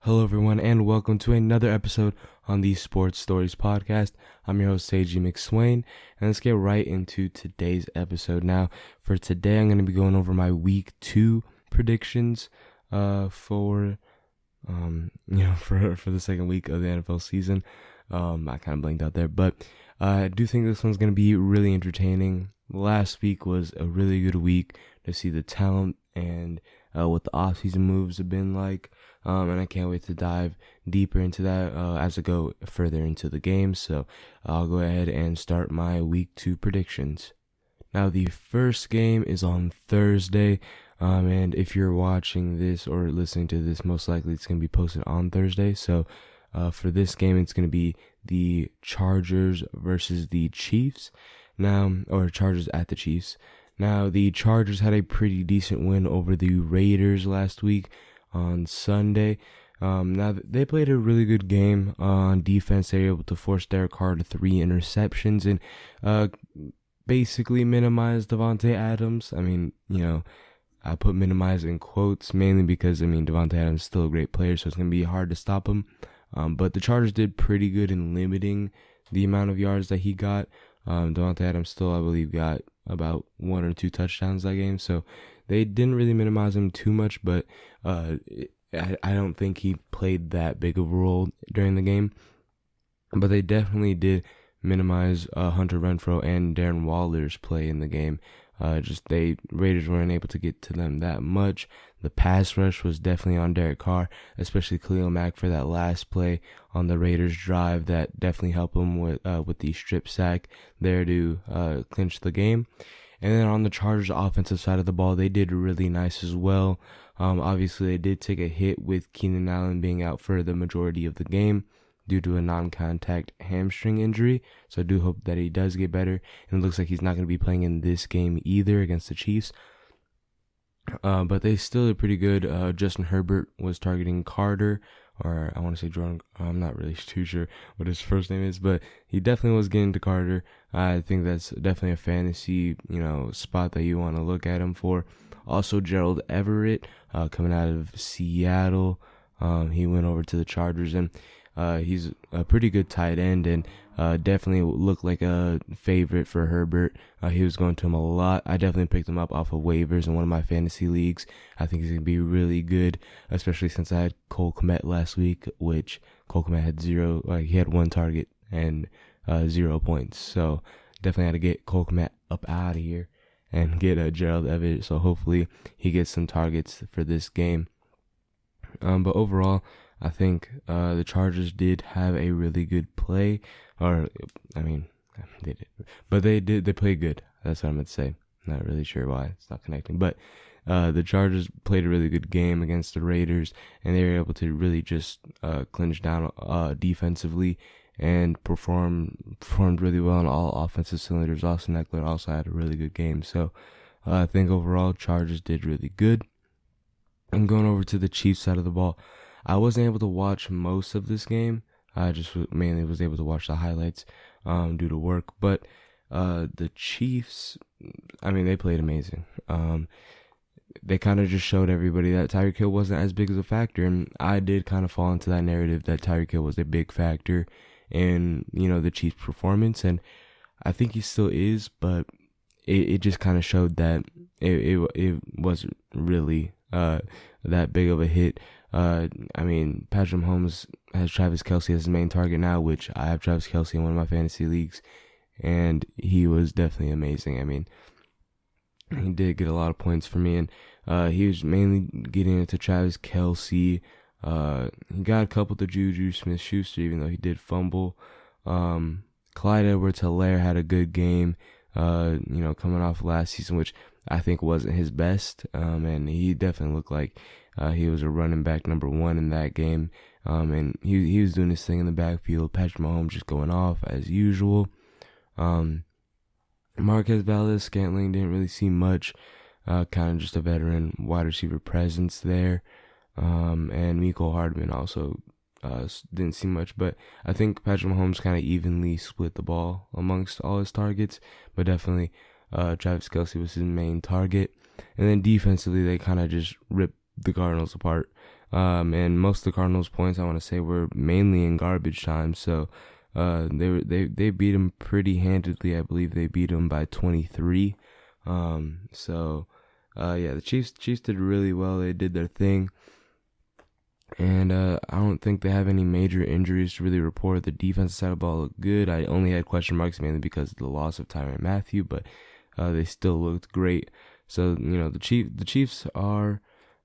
Hello, everyone, and welcome to another episode on the Sports Stories podcast. I'm your host, Seiji McSwain, and let's get right into today's episode. Now, for today, I'm going to be going over my Week 2 predictions for the second week of the NFL season. I kind of blanked out there, but I do think this one's going to be really entertaining. Last week was a really good week to see the talent and what the offseason moves have been like. And I can't wait to dive deeper into that as I go further into the game. So I'll go ahead and start my Week 2 predictions. Now, the first game is on Thursday. And if you're watching this or listening to this, most likely it's going to be posted on Thursday. So for this game, it's going to be the Chargers versus the Chiefs. Or Chargers at the Chiefs. Now, the Chargers had a pretty decent win over the Raiders last week on Sunday. Now, they played a really good game on defense. They were able to force Derek Carr to 3 interceptions and basically minimize Davante Adams. I put minimize in quotes mainly because, Davante Adams is still a great player, so it's going to be hard to stop him. But the Chargers did pretty good in limiting the amount of yards that he got. Davante Adams still, I believe, got about 1 or 2 touchdowns that game, so they didn't really minimize him too much, but I don't think he played that big of a role during the game. But they definitely did minimize Hunter Renfrow and Darren Waller's play in the game. Raiders weren't able to get to them that much. The pass rush was definitely on Derek Carr, especially Khalil Mack for that last play on the Raiders drive that definitely helped them with the strip sack there to clinch the game. And then on the Chargers offensive side of the ball, they did really nice as well. Obviously, they did take a hit with Keenan Allen being out for the majority of the game due to a non-contact hamstring injury. So I do hope that he does get better. And it looks like he's not going to be playing in this game either against the Chiefs. But they still did pretty good. Justin Herbert was targeting Carter, or I want to say Jordan. I'm not really too sure what his first name is, but he definitely was getting to Carter. I think that's definitely a fantasy, spot that you want to look at him for. Also, Gerald Everett, coming out of Seattle, he went over to the Chargers, and he's a pretty good tight end, and definitely looked like a favorite for Herbert. He was going to him a lot. I definitely picked him up off of waivers in one of my fantasy leagues. I think he's going to be really good, especially since I had Cole Kmet last week, which Cole Kmet had he had 1 target and 0 points. So definitely had to get Cole Kmet up out of here and get Gerald Everett. So hopefully he gets some targets for this game. But overall, I think the Chargers did have a really good play, they did, but they played good. That's what I'm gonna say. Not really sure why it's not connecting, but the Chargers played a really good game against the Raiders, and they were able to really just clinch down defensively and performed really well on all offensive cylinders. Austin Eckler also had a really good game, so I think overall Chargers did really good. And going over to the Chiefs side of the ball, I wasn't able to watch most of this game. I just mainly was able to watch the highlights due to work. But the Chiefs, they played amazing. They kind of just showed everybody that Tyreek Hill wasn't as big as a factor. And I did kind of fall into that narrative that Tyreek Hill was a big factor in, the Chiefs' performance. And I think he still is, but it just kind of showed that it wasn't really that big of a hit. Patrick Mahomes has Travis Kelce as his main target now, which I have Travis Kelce in one of my fantasy leagues, and he was definitely amazing. He did get a lot of points for me, and he was mainly getting into Travis Kelce. He got a couple to Juju Smith-Schuster, even though he did fumble. Clyde Edwards-Helaire had a good game, coming off last season, which I think wasn't his best, and he definitely looked like he was a running back number 1 in that game, and he was doing his thing in the backfield. Patrick Mahomes just going off as usual. Marquez Valdes-Scantling didn't really see much, kind of just a veteran wide receiver presence there, and Mecole Hardman also didn't see much, but I think Patrick Mahomes kind of evenly split the ball amongst all his targets, but definitely Travis Kelce was his main target. And then defensively, they kind of just ripped the Cardinals apart. And most of the Cardinals' points, I want to say, were mainly in garbage time. So they beat them pretty handedly. I believe they beat them by 23. Yeah, the Chiefs did really well. They did their thing. And I don't think they have any major injuries to really report. The defensive side of the ball looked good. I only had question marks mainly because of the loss of Tyrann Mathieu, but they still looked great. So the Chiefs are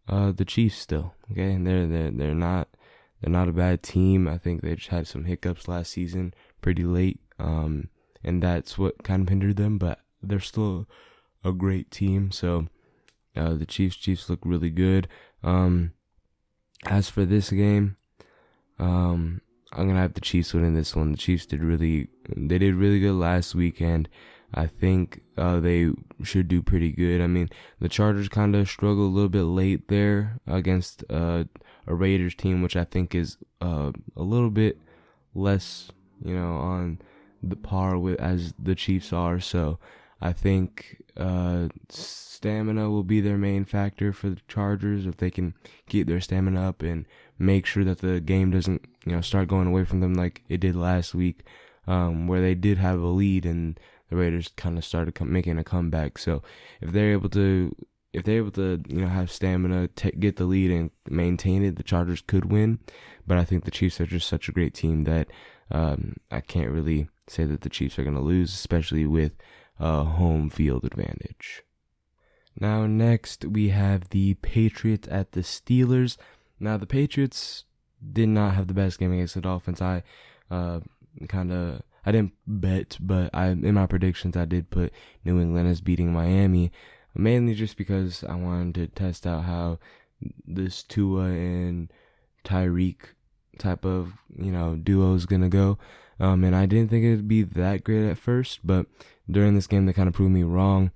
the Chiefs still. Okay, and they're not a bad team. I think they just had some hiccups last season, pretty late, and that's what kind of hindered them. But they're still a great team. So the Chiefs look really good. As for this game, I'm gonna have the Chiefs winning this one. The Chiefs did really good last weekend. I think they should do pretty good. I mean, the Chargers kind of struggled a little bit late there against a Raiders team, which I think is a little bit less, on the par with as the Chiefs are. So I think stamina will be their main factor for the Chargers. If they can keep their stamina up and make sure that the game doesn't, start going away from them like it did last week, where they did have a lead and the Raiders kind of started making a comeback. So if they're able to, have stamina, get the lead and maintain it, the Chargers could win. But I think the Chiefs are just such a great team that I can't really say that the Chiefs are going to lose, especially with home field advantage. Now next we have the Patriots at the Steelers. Now the Patriots did not have the best game against the Dolphins. I didn't bet, but in my predictions I did put New England as beating Miami, mainly just because I wanted to test out how this Tua and Tyreek type of duo is gonna go. And I didn't think it'd be that great at first, but during this game they kind of proved me wrong.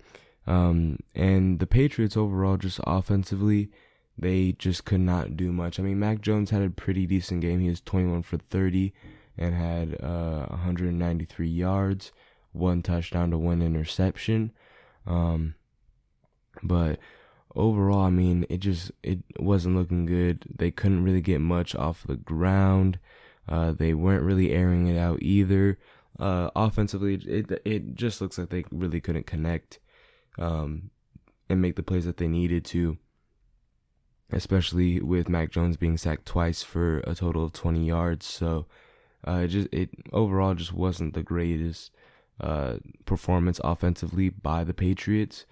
And the Patriots overall, just offensively, they just could not do much. I mean, Mac Jones had a pretty decent game. He was 21 for 30 and had 193 yards, 1 touchdown to 1 interception. But overall, I mean, it wasn't looking good. They couldn't really get much off the ground. They weren't really airing it out either. Offensively, it just looks like they really couldn't connect and make the plays that they needed to, especially with Mac Jones being sacked twice for a total of 20 yards. So it overall just wasn't the greatest performance offensively by the Patriots.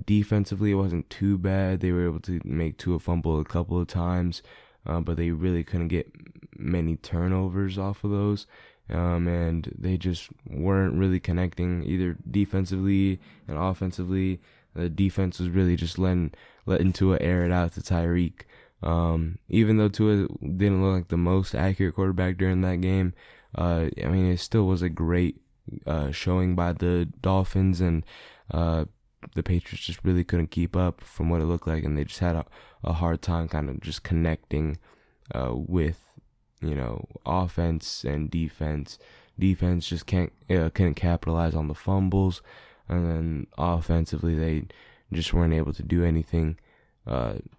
Defensively, it wasn't too bad. They were able to make Tua fumble a couple of times, but they really couldn't get many turnovers off of those. And they just weren't really connecting either defensively and offensively. The defense was really just letting Tua air it out to Tyreek. Even though Tua didn't look like the most accurate quarterback during that game, I mean, it still was a great showing by the Dolphins, and the Patriots just really couldn't keep up from what it looked like, and they just had a hard time kind of just connecting with offense and defense. Defense just couldn't capitalize on the fumbles, and then offensively they just weren't able to do anything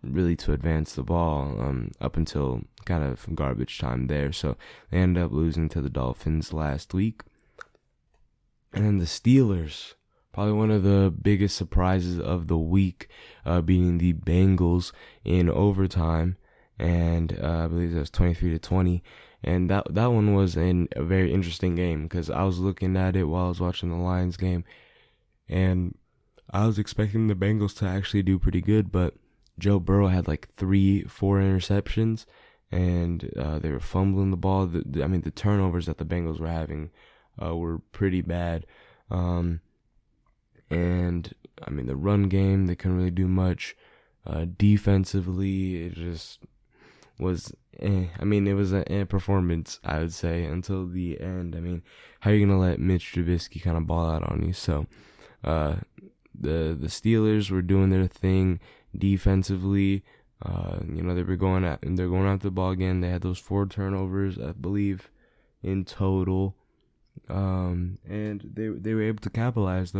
really to advance the ball up until kind of garbage time there. So they ended up losing to the Dolphins last week. And then the Steelers, probably one of the biggest surprises of the week, beating the Bengals in overtime. And I believe that was 23-20, and that one was a very interesting game because I was looking at it while I was watching the Lions game, and I was expecting the Bengals to actually do pretty good, but Joe Burrow had like 3-4 interceptions, and they were fumbling the ball. The turnovers that the Bengals were having were pretty bad, and I mean the run game, they couldn't really do much. Defensively, it just was it was a performance, I would say, until the end. I mean, how are you going to let Mitch Trubisky kind of ball out on you? So the Steelers were doing their thing defensively. They're going after the ball again. They had those 4 turnovers, I believe, in total. And they were able to capitalize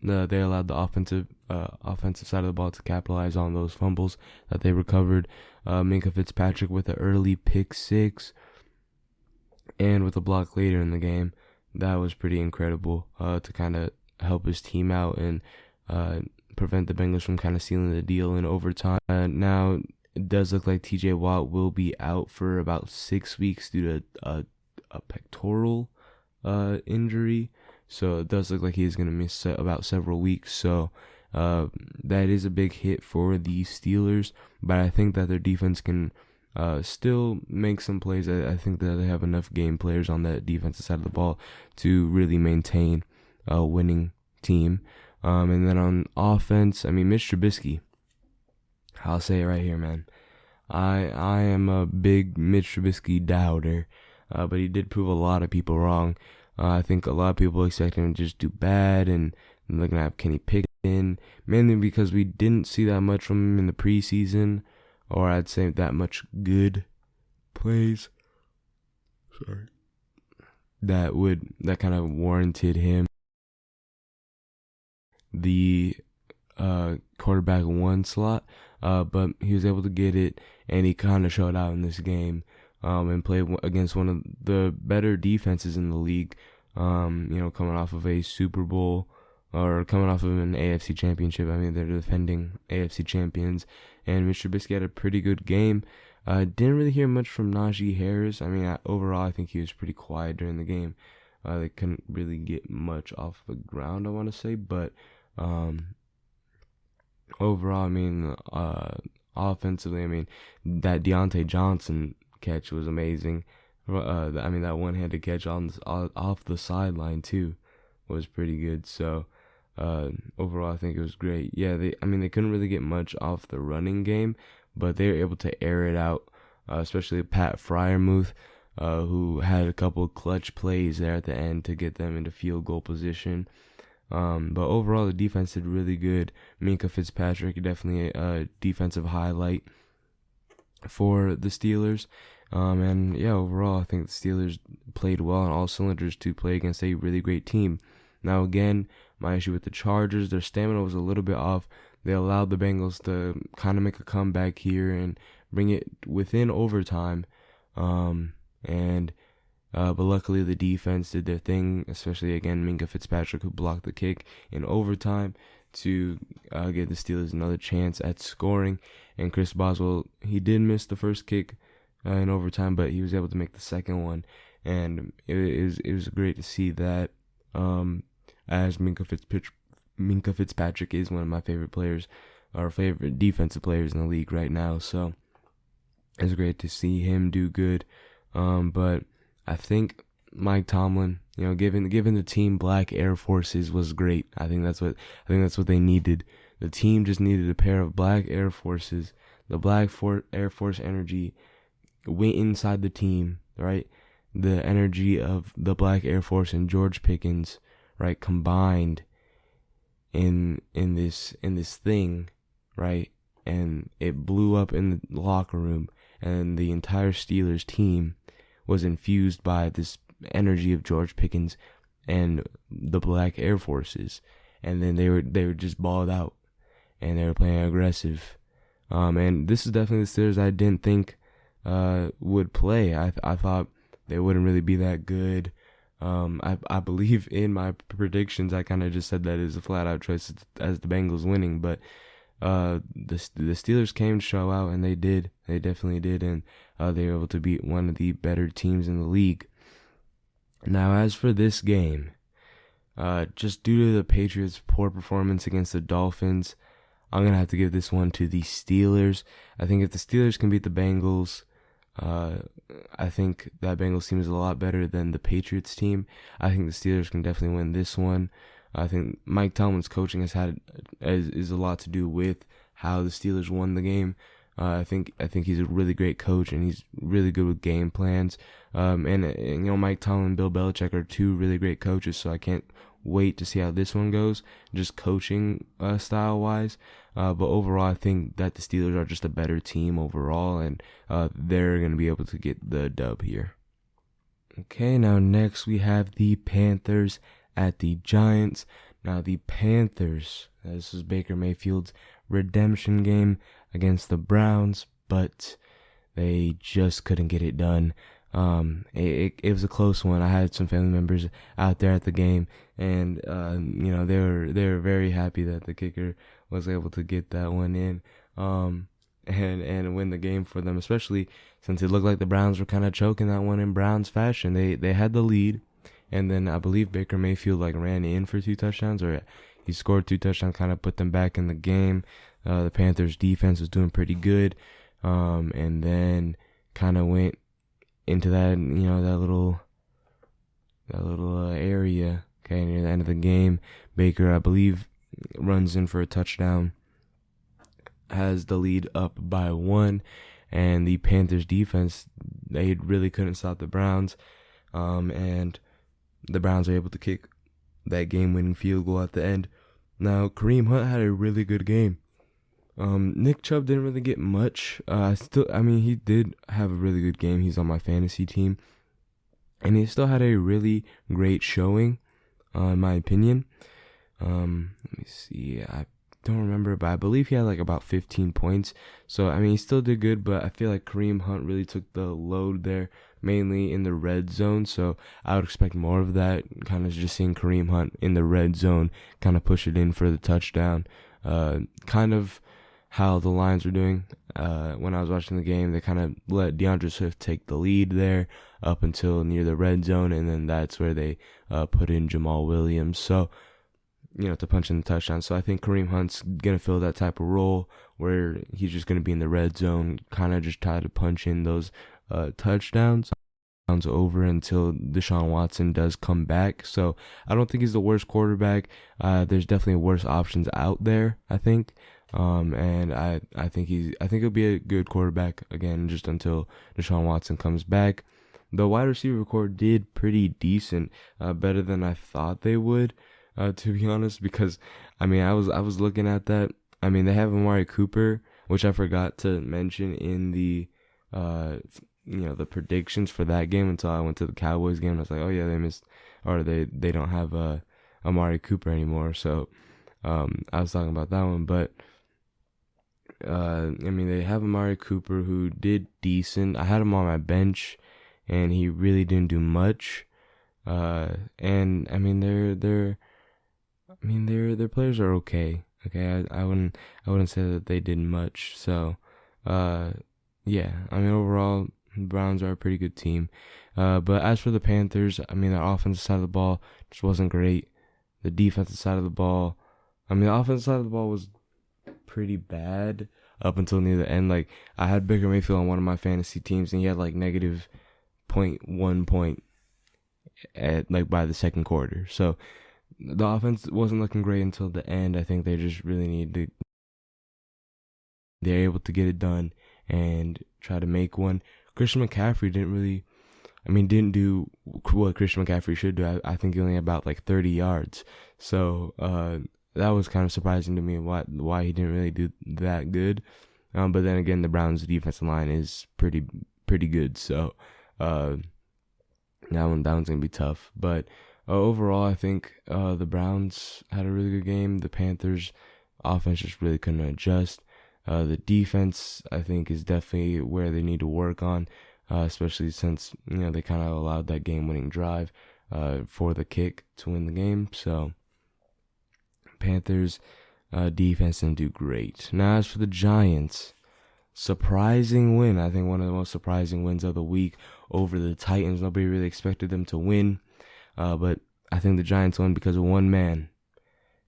They allowed the offensive side of the ball to capitalize on those fumbles that they recovered. Minkah Fitzpatrick with an early pick six and with a block later in the game. That was pretty incredible to kind of help his team out and prevent the Bengals from kind of sealing the deal in overtime. Now, it does look like TJ Watt will be out for about 6 weeks due to a pectoral injury. So it does look like he's going to miss about several weeks. So that is a big hit for the Steelers. But I think that their defense can still make some plays. I think that they have enough game players on that defensive side of the ball to really maintain a winning team. And then on offense, I mean, Mitch Trubisky, I'll say it right here, man. I am a big Mitch Trubisky doubter, but he did prove a lot of people wrong. I think a lot of people expect him to just do bad, and they're going to have Kenny Pickett in, mainly because we didn't see that much from him in the preseason, or I'd say that much good plays. Sorry. That kind of warranted him the quarterback one slot, but he was able to get it, and he kind of showed out in this game, and played against one of the better defenses in the league, coming off of a Super Bowl, or coming off of an AFC championship. I mean, they're defending AFC champions, and Mr. Trubisky had a pretty good game. Didn't really hear much from Najee Harris. I mean, overall, I think he was pretty quiet during the game. They couldn't really get much off the ground, I want to say, but overall, I mean, offensively, I mean, that Deontay Johnson catch was amazing. I mean, that one-handed catch off the sideline too was pretty good. So overall, I think it was great. Yeah, they couldn't really get much off the running game, but they were able to air it out, especially Pat Freiermuth, who had a couple clutch plays there at the end to get them into field goal position. But overall, the defense did really good. Minkah Fitzpatrick, definitely a defensive highlight for the Steelers. And yeah, overall, I think the Steelers played well on all cylinders to play against a really great team. Now, again, my issue with the Chargers, their stamina was a little bit off. They allowed the Bengals to kind of make a comeback here and bring it within overtime. But luckily the defense did their thing, especially, again, Minkah Fitzpatrick, who blocked the kick in overtime to give the Steelers another chance at scoring. And Chris Boswell, he did miss the first kick in overtime, but he was able to make the second one. And it was great to see that, as Minkah Fitzpatrick is one of my favorite players, or favorite defensive players in the league right now. So it's great to see him do good. But I think Mike Tomlin, giving the team black Air Forces was great. I think that's what they needed. The team just needed a pair of black Air Forces. The black Air Force energy went inside the team, right? The energy of the black Air Force and George Pickens, right, combined in this thing, right? And it blew up in the locker room, and the entire Steelers team was infused by this energy of George Pickens and the black Air Forces, and then they were just balled out, and they were playing aggressive. And this is definitely the Steelers I didn't think would play. I thought they wouldn't really be that good. I believe in my predictions, I kind of just said that as a flat out choice as the Bengals winning, but the Steelers came to show out, and they did. They definitely did, and they were able to beat one of the better teams in the league. Now, as for this game, just due to the Patriots' poor performance against the Dolphins, I'm going to have to give this one to the Steelers. I think if the Steelers can beat the Bengals, I think that Bengals team is a lot better than the Patriots team. I think the Steelers can definitely win this one. I think Mike Tomlin's coaching is a lot to do with how the Steelers won the game. I think he's a really great coach, and he's really good with game plans. And Mike Tomlin and Bill Belichick are two really great coaches, so I can't wait to see how this one goes, just coaching style wise. But overall, I think that the Steelers are just a better team overall, and they're going to be able to get the dub here. Okay, now next we have the Panthers at the Giants. Now the Panthers, this is Baker Mayfield's redemption game against the Browns, but they just couldn't get it done. It was a close one. I had some family members out there at the game, and they were very happy that the kicker was able to get that one in, and win the game for them, especially since it looked like the Browns were kind of choking that one in Browns fashion. They had the lead, and then I believe Baker Mayfield ran in for 2 touchdowns, or he scored 2 touchdowns, kind of put them back in the game. The Panthers defense was doing pretty good, and then kind of went into that little area. Okay, near the end of the game, Baker, I believe, runs in for a touchdown, has the lead up by 1, and the Panthers defense, they really couldn't stop the Browns, and the Browns were able to kick that game-winning field goal at the end. Now, Kareem Hunt had a really good game. Nick Chubb didn't really get much. He did have a really good game. He's on my fantasy team, and he still had a really great showing, in my opinion. Let me see. I don't remember, but I believe he had about 15 points. So, he still did good, but I feel like Kareem Hunt really took the load there, mainly in the red zone. So I would expect more of that, kind of just seeing Kareem Hunt in the red zone, kind of push it in for the touchdown. Kind of how the Lions were doing when I was watching the game. They kind of let DeAndre Swift take the lead there up until near the red zone, and then that's where they put in Jamal Williams. So, to punch in the touchdown. So I think Kareem Hunt's going to fill that type of role where he's just going to be in the red zone, kind of just try to punch in those touchdowns over until Deshaun Watson does come back. So I don't think he's the worst quarterback. There's definitely worse options out there, I think. And I think he'll be a good quarterback again, just until Deshaun Watson comes back. The wide receiver core did pretty decent, better than I thought they would. To be honest, because I was looking at that. They have Amari Cooper, which I forgot to mention in the the predictions for that game until I went to the Cowboys game. I was like, oh yeah, they missed, or they don't have Amari Cooper anymore. So I was talking about that one, but they have Amari Cooper, who did decent. I had him on my bench, and he really didn't do much. And their players are okay. Okay, I wouldn't say that they did much. So, overall, the Browns are a pretty good team. But as for the Panthers, their offensive side of the ball just wasn't great. The defensive side of the ball, the offensive side of the ball was pretty bad up until near the end. I had Baker Mayfield on one of my fantasy teams, and he had negative 0.1 point at by the second quarter. So the offense wasn't looking great until the end. I think they just really need to. They're able to get it done and try to make one. Christian McCaffrey didn't do what Christian McCaffrey should do. I think he only had about 30 yards. So that was kind of surprising to me why he didn't really do that good. But then again, the Browns' defensive line is pretty good. So that one's gonna be tough. But overall, I think the Browns had a really good game. The Panthers' offense just really couldn't adjust. The defense, I think, is definitely where they need to work on, especially since they kind of allowed that game-winning drive for the kick to win the game. So Panthers' defense didn't do great. Now, as for the Giants, surprising win. I think one of the most surprising wins of the week over the Titans. Nobody really expected them to win. But I think the Giants won because of one man,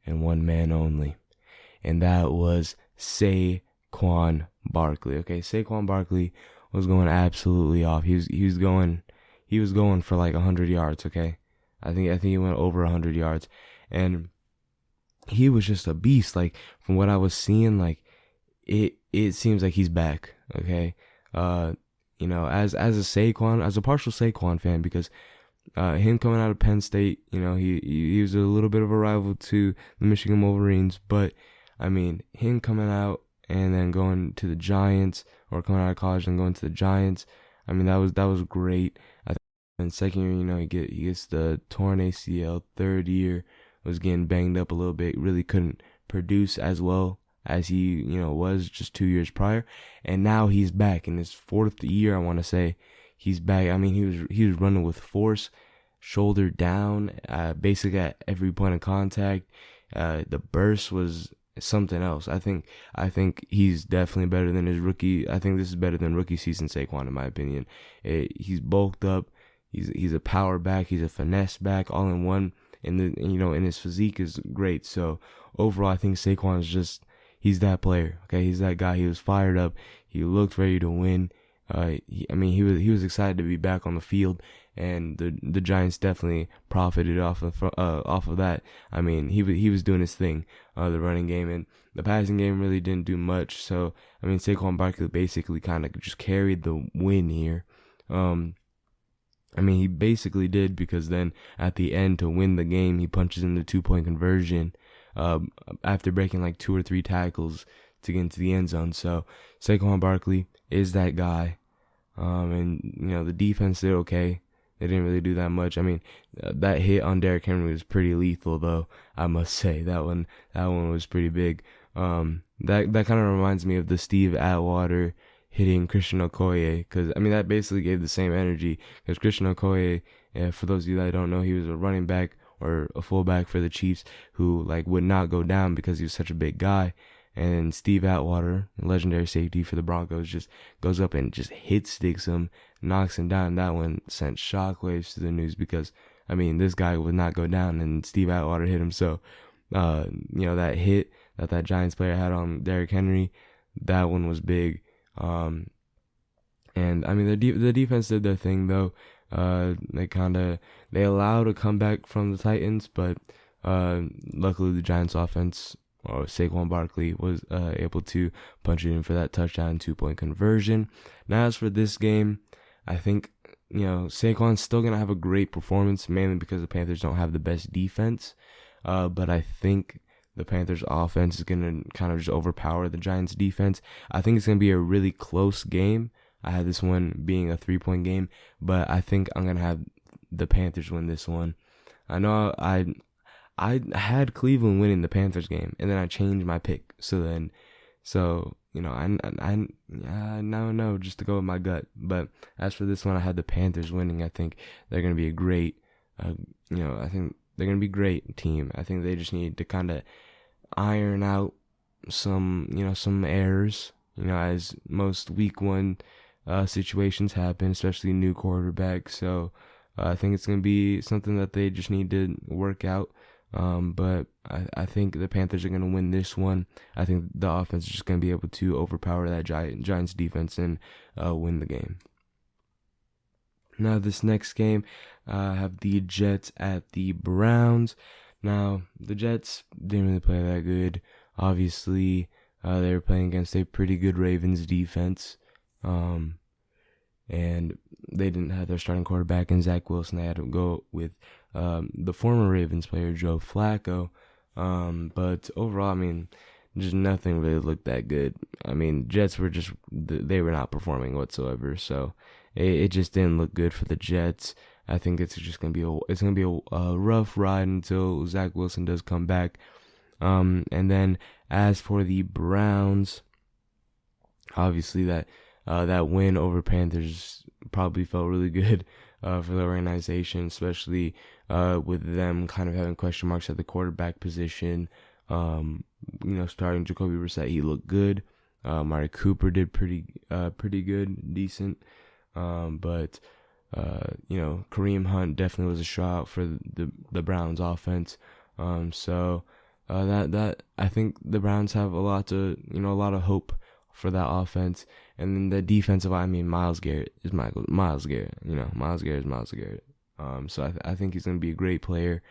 and one man only, and that was Saquon Barkley. Okay, Saquon Barkley was going absolutely off. He was going for 100 yards. Okay, I think he went over 100 yards, and he was just a beast. From what I was seeing, it seems like he's back. Okay, as a partial Saquon fan, because him coming out of Penn State, he was a little bit of a rival to the Michigan Wolverines, but him coming out and then going to the Giants, or coming out of college and going to the Giants, that was great. I think in second year, he gets the torn ACL. Third year was getting banged up a little bit, really couldn't produce as well as he, was just 2 years prior. And now he's back in his fourth year, I want to say. He's back. I mean, he was running with force, shoulder down, basically at every point of contact. The burst was something else. I think he's definitely better than his rookie. I think this is better than rookie season Saquon, in my opinion. He's bulked up. He's a power back. He's a finesse back, all in one. And his physique is great. So overall, I think Saquon is he's that player. Okay, he's that guy. He was fired up. He looked ready to win. He was excited to be back on the field, and the Giants definitely profited off of that. I mean, he was doing his thing, the running game, and the passing game really didn't do much. So I mean, Saquon Barkley basically kind of just carried the win here. He basically did, because then at the end, to win the game, he punches in the 2-point conversion after breaking like 2 or 3 tackles to get into the end zone. So Saquon Barkley is that guy. The defense did okay. They didn't really do that much. I mean, that hit on Derrick Henry was pretty lethal, though, I must say. That one was pretty big. That kind of reminds me of the Steve Atwater hitting Christian Okoye, because that basically gave the same energy. Because Christian Okoye, for those of you that don't know, he was a running back or a fullback for the Chiefs who would not go down because he was such a big guy. And Steve Atwater, legendary safety for the Broncos, just goes up and just sticks him, knocks him down. That one sent shockwaves to the news, because this guy would not go down, and Steve Atwater hit him. So that hit that Giants player had on Derrick Henry, that one was big. The defense did their thing, though. They allowed a comeback from the Titans, but luckily the Giants offense, or Saquon Barkley, was able to punch it in for that touchdown 2-point conversion. Now, as for this game, I think Saquon's still gonna have a great performance, mainly because the Panthers don't have the best defense. But I think the Panthers offense is gonna kind of just overpower the Giants defense. I think it's gonna be a really close game. I had this one being a 3-point game, but I think I'm gonna have the Panthers win this one. I know I had Cleveland winning the Panthers game, and then I changed my pick. I now know just to go with my gut. But as for this one, I had the Panthers winning. I think they're gonna be a great, I think they're gonna be a great team. I think they just need to kind of iron out some errors, as most week 1 situations happen, especially new quarterback. So I think it's going to be something that they just need to work out. But I think the Panthers are going to win this one. I think the offense is just going to be able to overpower that Giants defense and win the game. Now, this next game, I have the Jets at the Browns. Now, the Jets didn't really play that good. Obviously, they were playing against a pretty good Ravens defense. And they didn't have their starting quarterback in Zach Wilson. They had to go with the former Ravens player, Joe Flacco. But overall, just nothing really looked that good. Jets were they were not performing whatsoever. So it just didn't look good for the Jets. I think it's just gonna be a rough ride until Zach Wilson does come back. And then as for the Browns, obviously that win over Panthers probably felt really good for the organization, especially with them kind of having question marks at the quarterback position. Starting Jacoby Brissett, he looked good. Amari Cooper did pretty good, decent. But Kareem Hunt definitely was a shot for the Browns offense. So that I think the Browns have a lot of hope for that offense. And then the defensive, Myles Garrett is Myles Garrett. Myles Garrett is Myles Garrett. So I think he's going to be a great player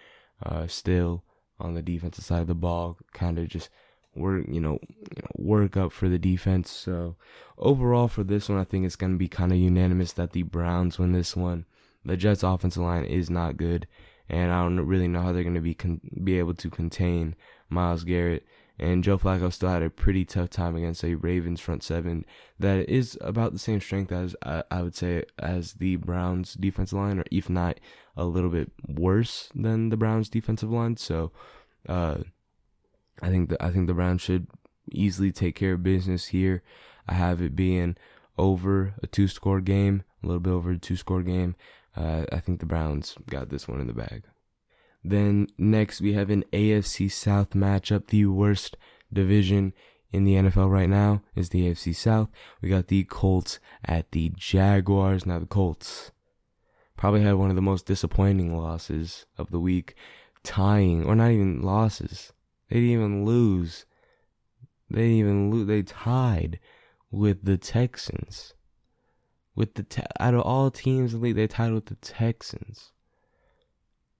still on the defensive side of the ball, kind of just work up for the defense. So overall for this one, I think it's going to be kind of unanimous that the Browns win this one. The Jets offensive line is not good, and I don't really know how they're going to be able to contain Myles Garrett And Joe Flacco still had a pretty tough time against a Ravens front seven that is about the same strength as I would say as the Browns defensive line, or if not a little bit worse than the Browns defensive line. So I think the Browns should easily take care of business here. I have it being over a 2-score game, a little bit over a 2-score game. I think the Browns got this one in the bag. Then next we have an AFC South matchup. The worst division in the NFL right now is the AFC South. We got the Colts at the Jaguars. Now the Colts probably had one of the most disappointing losses of the week, tying, or not even losses. They didn't even lose. They tied with the Texans. Out of all teams in the league, they tied with the Texans.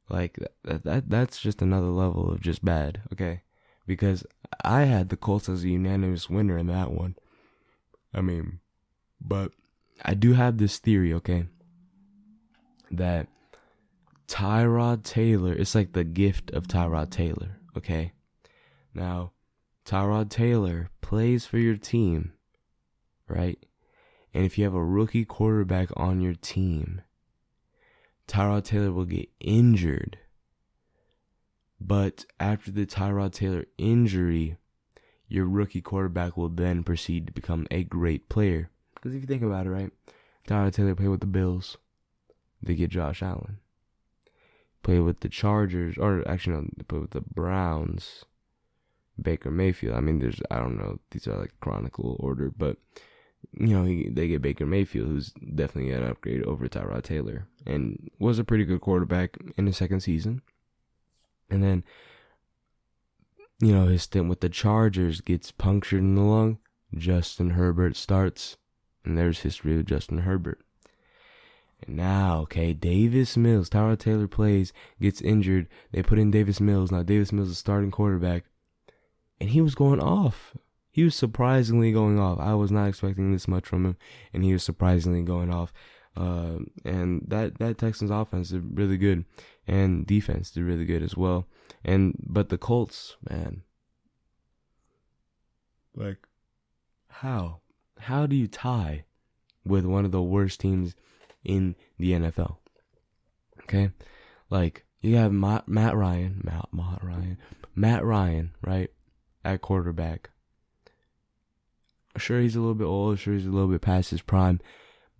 Like, that's just another level of just bad, okay? Because I had the Colts as a unanimous winner in that one. I mean, but I do have this theory, okay? That Tyrod Taylor, it's like the gift of Tyrod Taylor, okay? Now, Tyrod Taylor plays for your team, right? And if you have a rookie quarterback on your team, Tyrod Taylor will get injured. But after the Tyrod Taylor injury, your rookie quarterback will then proceed to become a great player. Because if you think about it, right? Tyrod Taylor played with the Bills. They get Josh Allen. Played with the Chargers, or actually no, they played with the Browns. Baker Mayfield. I mean, I don't know, these are like chronicle order, but you know, they get Baker Mayfield, who's definitely an upgrade over Tyrod Taylor, and was a pretty good quarterback in his second season. And then, you know, his stint with the Chargers gets punctured in the lung. Justin Herbert starts, and there's history with Justin Herbert. And now, okay, Davis Mills, Tyrod Taylor plays, gets injured. They put in Davis Mills. Now Davis Mills is starting quarterback, and he was going off. He was surprisingly going off. I was not expecting this much from him, and he was surprisingly going off. And that Texans offense did really good, and defense did really good as well. But the Colts, man, like, how do you tie with one of the worst teams in the NFL? Okay, like, you have Matt Ryan, right, at quarterback. Sure, he's a little bit old. Sure, he's a little bit past his prime,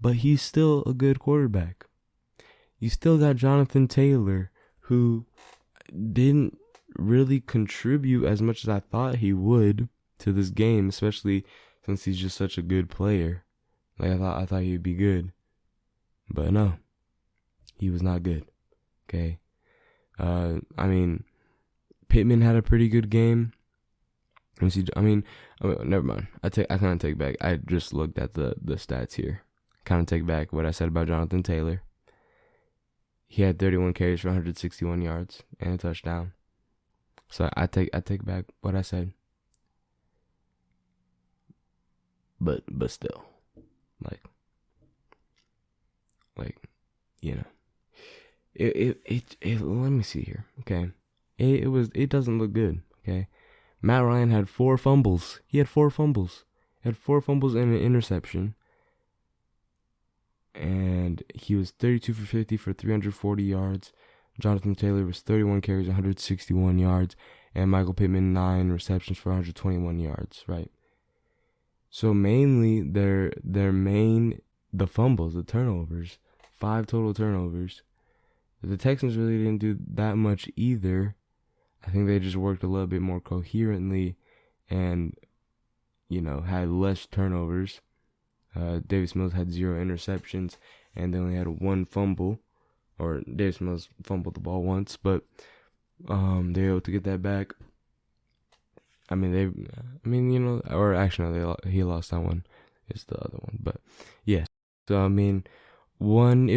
but he's still a good quarterback. You still got Jonathan Taylor, who didn't really contribute as much as I thought he would to this game, especially since he's just such a good player. Like, I thought he'd be good, but no, he was not good. Okay, I mean, Pittman had a pretty good game. Never mind. I kind of take back. I just looked at the stats here. Kind of take back what I said about Jonathan Taylor. He had 31 carries for 161 yards and a touchdown. So I take back what I said. But still, like, you know, it let me see here. Okay, it doesn't look good. Okay. Matt Ryan had 4 fumbles. He had 4 fumbles. And an interception. And he was 32 for 50 for 340 yards. Jonathan Taylor was 31 carries, 161 yards. And Michael Pittman, 9 receptions for 121 yards, right? So mainly, the fumbles, the turnovers. 5 total turnovers. The Texans really didn't do that much either. I think they just worked a little bit more coherently and, you know, had less turnovers. Davis Mills had 0 interceptions, and they only had 1 fumble. Or Davis Mills fumbled the ball once, but they were able to get that back. He lost that one. It's the other one, but yeah. So it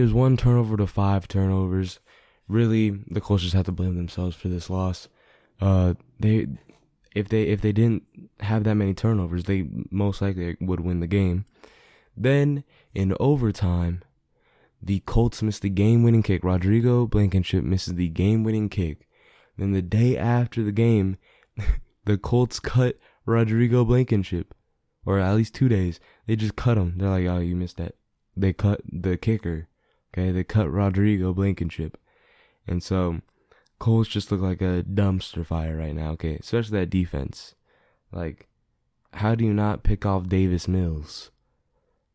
was 1 turnover to 5 turnovers. Really, the Colts just have to blame themselves for this loss. If they didn't have that many turnovers, they most likely would win the game. Then in overtime, the Colts missed the game-winning kick. Rodrigo Blankenship misses the game-winning kick. Then the day after the game, the Colts cut Rodrigo Blankenship, or at least 2 days. They just cut him. They're like, oh, you missed that. They cut the kicker. Okay, they cut Rodrigo Blankenship. And so Colts just look like a dumpster fire right now. Okay, especially that defense. Like, how do you not pick off Davis Mills?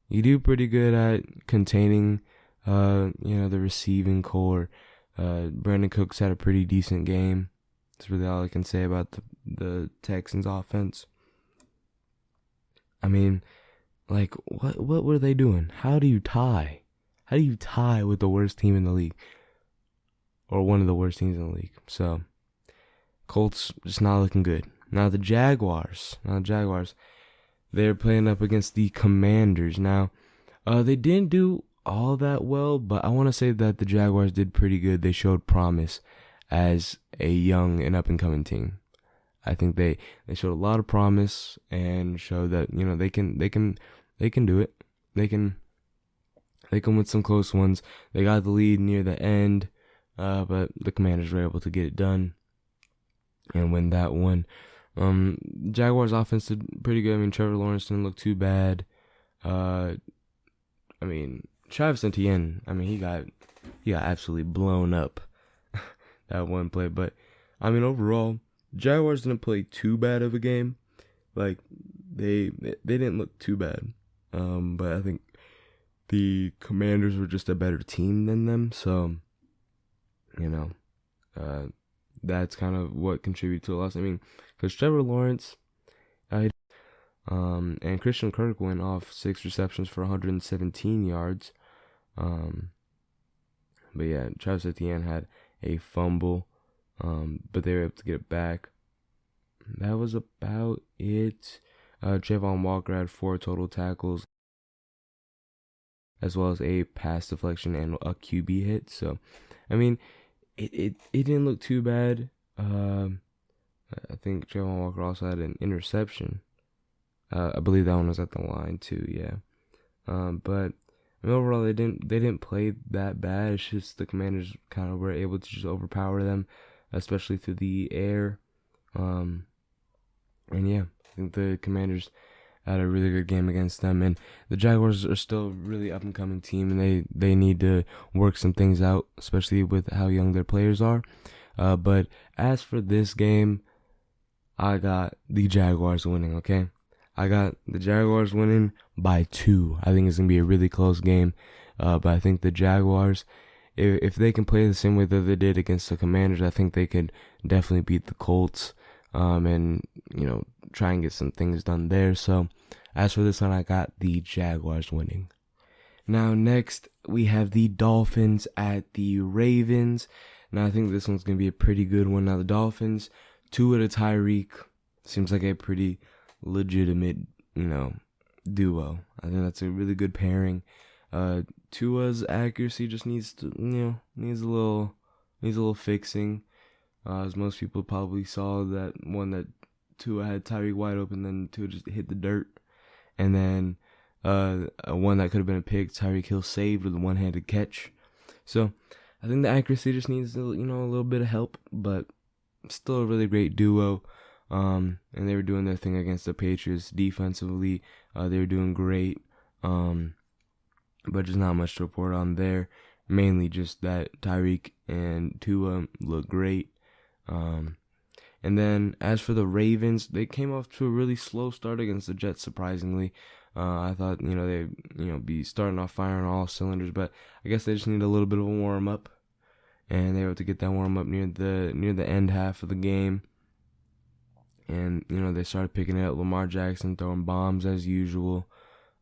You do pretty good at containing, the receiving core. Brandon Cooks had a pretty decent game. That's really all I can say about the Texans offense. I mean, like, what were they doing? How do you tie? How do you tie with the worst team in the league? Or one of the worst teams in the league. So, Colts just not looking good. Now the Jaguars, they're playing up against the Commanders. Now, they didn't do all that well, but I want to say that the Jaguars did pretty good. They showed promise as a young and up-and-coming team. I think they showed a lot of promise and showed that, they can do it. They can win some close ones. They got the lead near the end, but the Commanders were able to get it done and win that one. Jaguars offense did pretty good. I mean, Trevor Lawrence didn't look too bad. Travis Etienne, he got absolutely blown up that one play. But, overall, Jaguars didn't play too bad of a game. Like, they didn't look too bad. But I think the Commanders were just a better team than them. So, that's kind of what contributed to the loss. Because Trevor Lawrence, and Christian Kirk went off 6 receptions for 117 yards. But yeah, Travis Etienne had a fumble, but they were able to get it back. That was about it. Javon Walker had 4 total tackles, as well as a pass deflection and a QB hit. So, it didn't look too bad. I think Javon Walker also had an interception. I believe that one was at the line too. Yeah. But overall, they didn't play that bad. It's just the Commanders kind of were able to just overpower them, especially through the air. And yeah, I think the Commanders had a really good game against them, and the Jaguars are still a really up and coming team, and they need to work some things out, especially with how young their players are. But as for this game, I got the Jaguars winning. Okay, I got the Jaguars winning by 2. I think it's gonna be a really close game, but I think the Jaguars, if they can play the same way that they did against the Commanders, I think they could definitely beat the Colts. And try and get some things done there. So, as for this one, I got the Jaguars winning. Now, next, we have the Dolphins at the Ravens. Now, I think this one's going to be a pretty good one. Now, the Dolphins, Tua to Tyreek, seems like a pretty legitimate, duo. I think that's a really good pairing. Tua's accuracy just needs a little fixing. As most people probably saw that one that Tua had Tyreek wide open, then Tua just hit the dirt. And then one that could have been a pick, Tyreek Hill saved with a one-handed catch. So I think the accuracy just needs a little bit of help, but still a really great duo. And they were doing their thing against the Patriots defensively. They were doing great, but just not much to report on there. Mainly just that Tyreek and Tua look great. And then as for the Ravens, they came off to a really slow start against the Jets, surprisingly. I thought, they'd be starting off firing all cylinders, but I guess they just need a little bit of a warm up, and they were able to get that warm up near the end half of the game. And, they started picking it up. Lamar Jackson throwing bombs as usual.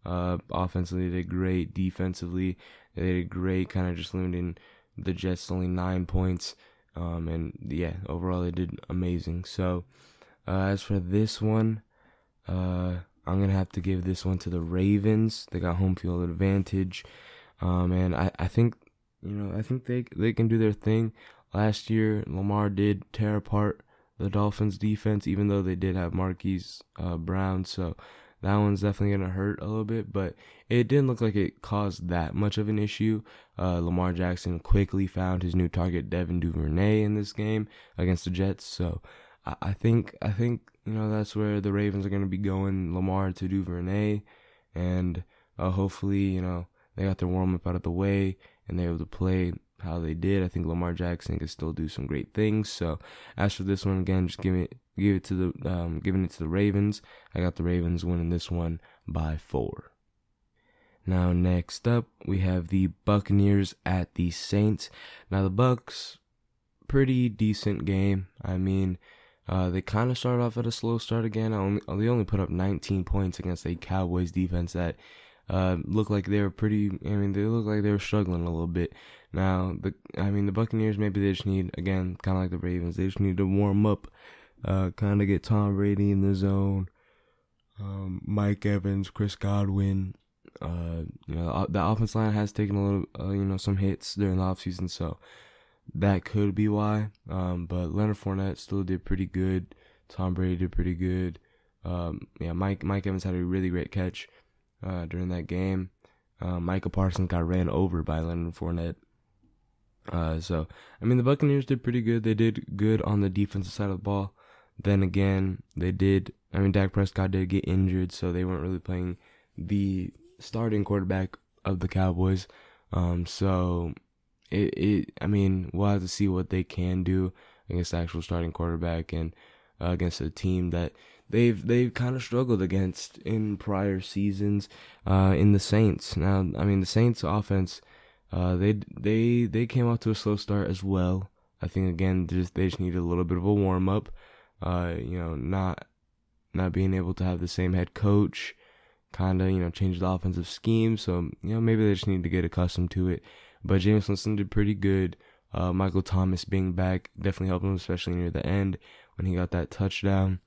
Offensively, they did great. Defensively, they did great, kind of just limiting the Jets to only 9 points. And yeah, overall they did amazing. So, as for this one, I'm gonna have to give this one to the Ravens. They got home field advantage. And I think, I think they can do their thing. Last year, Lamar did tear apart the Dolphins defense, even though they did have Marquise Brown. So that one's definitely going to hurt a little bit, but it didn't look like it caused that much of an issue. Lamar Jackson quickly found his new target, Devin Duvernay, in this game against the Jets. So I think that's where the Ravens are going to be going Lamar to Duvernay, and hopefully, they got their warm-up out of the way, and they're able to play how they did. I think Lamar Jackson can still do some great things. So as for this one, again, just giving it to the Ravens. I got the Ravens winning this one by 4. Now next up, we have the Buccaneers at the Saints. Now the Bucs, pretty decent game. I mean, they kind of started off at a slow start again. They only put up 19 points against a Cowboys defense that looked like they were they looked like they were struggling a little bit. Now, the Buccaneers, maybe they just need, again, kind of like the Ravens, they just need to warm up, kind of get Tom Brady in the zone, Mike Evans, Chris Godwin. The offense line has taken a little, some hits during the offseason, so that could be why. But Leonard Fournette still did pretty good. Tom Brady did pretty good. Mike Evans had a really great catch during that game. Micah Parsons got ran over by Leonard Fournette. The Buccaneers did pretty good. They did good on the defensive side of the ball. Then again, Dak Prescott did get injured, so they weren't really playing the starting quarterback of the Cowboys. We'll have to see what they can do against the actual starting quarterback and against a team that they've kind of struggled against in prior seasons in the Saints. Now, the Saints offense, they came out to a slow start as well. I think again they just needed a little bit of a warm up. Not being able to have the same head coach, kind of change the offensive scheme. So maybe they just need to get accustomed to it. But Jameis Winston did pretty good. Michael Thomas being back definitely helped him, especially near the end when he got that touchdown.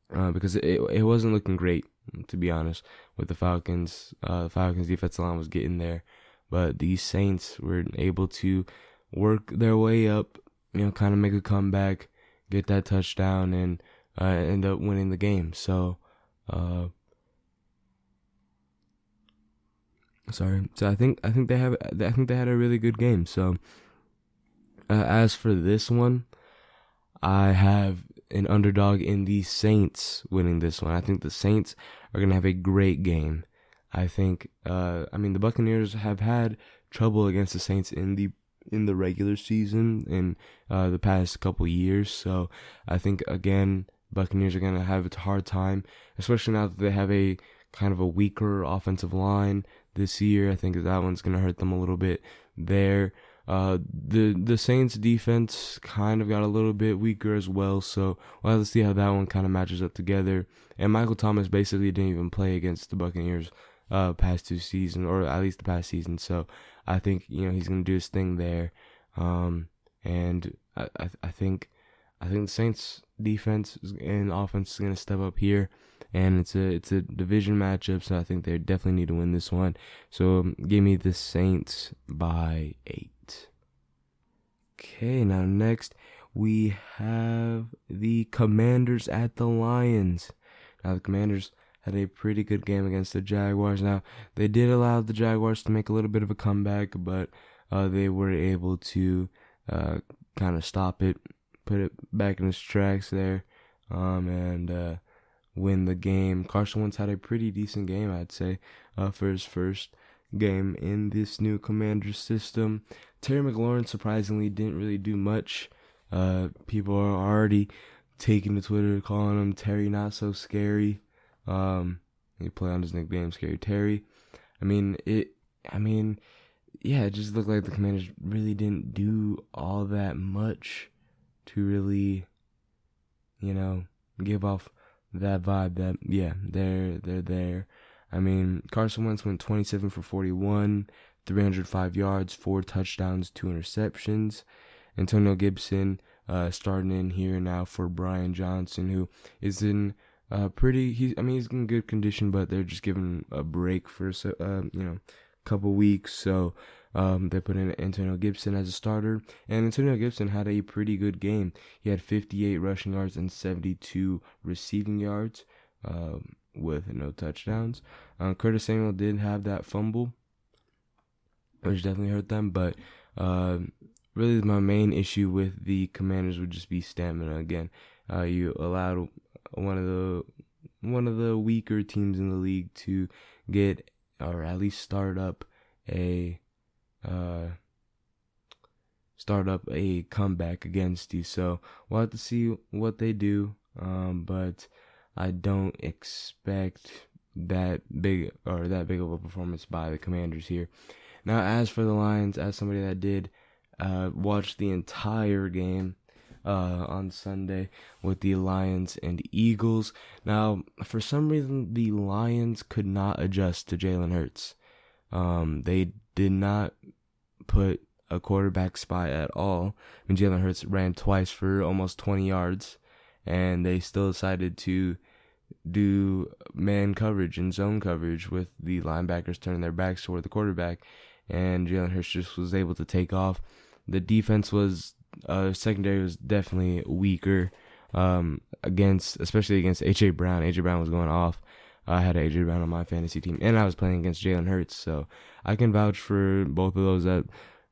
Because it wasn't looking great, to be honest, with the Falcons. The Falcons defensive line was getting there, but these Saints were able to work their way up, kind of make a comeback, get that touchdown, and end up winning the game. So, So I think they had a really good game. So, as for this one, I have an underdog in the Saints winning this one. I think the Saints are going to have a great game. I think, the Buccaneers have had trouble against the Saints in the regular season in the past couple years. So I think, again, Buccaneers are going to have a hard time, especially now that they have a kind of a weaker offensive line this year. I think that one's going to hurt them a little bit there. The Saints defense kind of got a little bit weaker as well, so we'll have to see how that one kind of matches up together. And Michael Thomas basically didn't even play against the Buccaneers past 2 seasons, or at least the past season, so I think he's going to do his thing there. And I think the Saints defense and offense is going to step up here, and it's a division matchup, so I think they definitely need to win this one. So give me the Saints by 8. Okay, now next we have the Commanders at the Lions. Now the Commanders had a pretty good game against the Jaguars. Now they did allow the Jaguars to make a little bit of a comeback, but they were able to kind of stop it, put it back in its tracks there, and win the game. Carson Wentz had a pretty decent game, I'd say, for his first game in this new Commanders system. Terry McLaurin surprisingly didn't really do much. People are already taking to Twitter calling him Terry Not So Scary. He played on his nickname Scary Terry. It just looked like the Commanders really didn't do all that much to really, give off that vibe that, they're there. Carson Wentz went 27 for 41, 305 yards, 4 touchdowns, 2 interceptions. Antonio Gibson starting in here now for Brian Johnson, who is in he's in good condition, but they're just giving him a break for couple weeks. So they put in Antonio Gibson as a starter, and Antonio Gibson had a pretty good game. He had 58 rushing yards and 72 receiving yards with no touchdowns. Curtis Samuel did have that fumble, which definitely hurt them, but really my main issue with the Commanders would just be stamina again. You allowed one of the weaker teams in the league to get, or at least start up a comeback against you. So we'll have to see what they do. But I don't expect that big of a performance by the Commanders here. Now, as for the Lions, as somebody that did watch the entire game on Sunday with the Lions and Eagles. Now, for some reason, the Lions could not adjust to Jalen Hurts. They did not put a quarterback spy at all. I mean, Jalen Hurts ran twice for almost 20 yards, and they still decided to do man coverage and zone coverage with the linebackers turning their backs toward the quarterback, and Jalen Hurts just was able to take off. The defense was secondary was definitely weaker especially against A.J. Brown. A.J. Brown was going off. I had A.J. Brown on my fantasy team, and I was playing against Jalen Hurts, so I can vouch for both of those that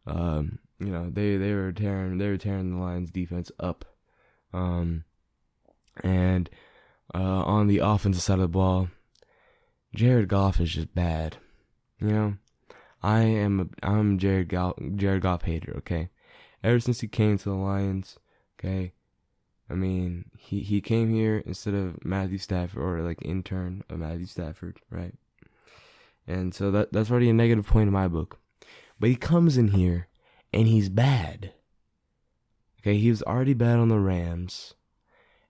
they were tearing the Lions defense up. And on the offensive side of the ball, Jared Goff is just bad. I'm Jared Goff hater, okay? Ever since he came to the Lions, okay? I mean, he came here instead of Matthew Stafford, or like intern of Matthew Stafford, right? And so that's already a negative point in my book. But he comes in here and he's bad. Okay, he was already bad on the Rams,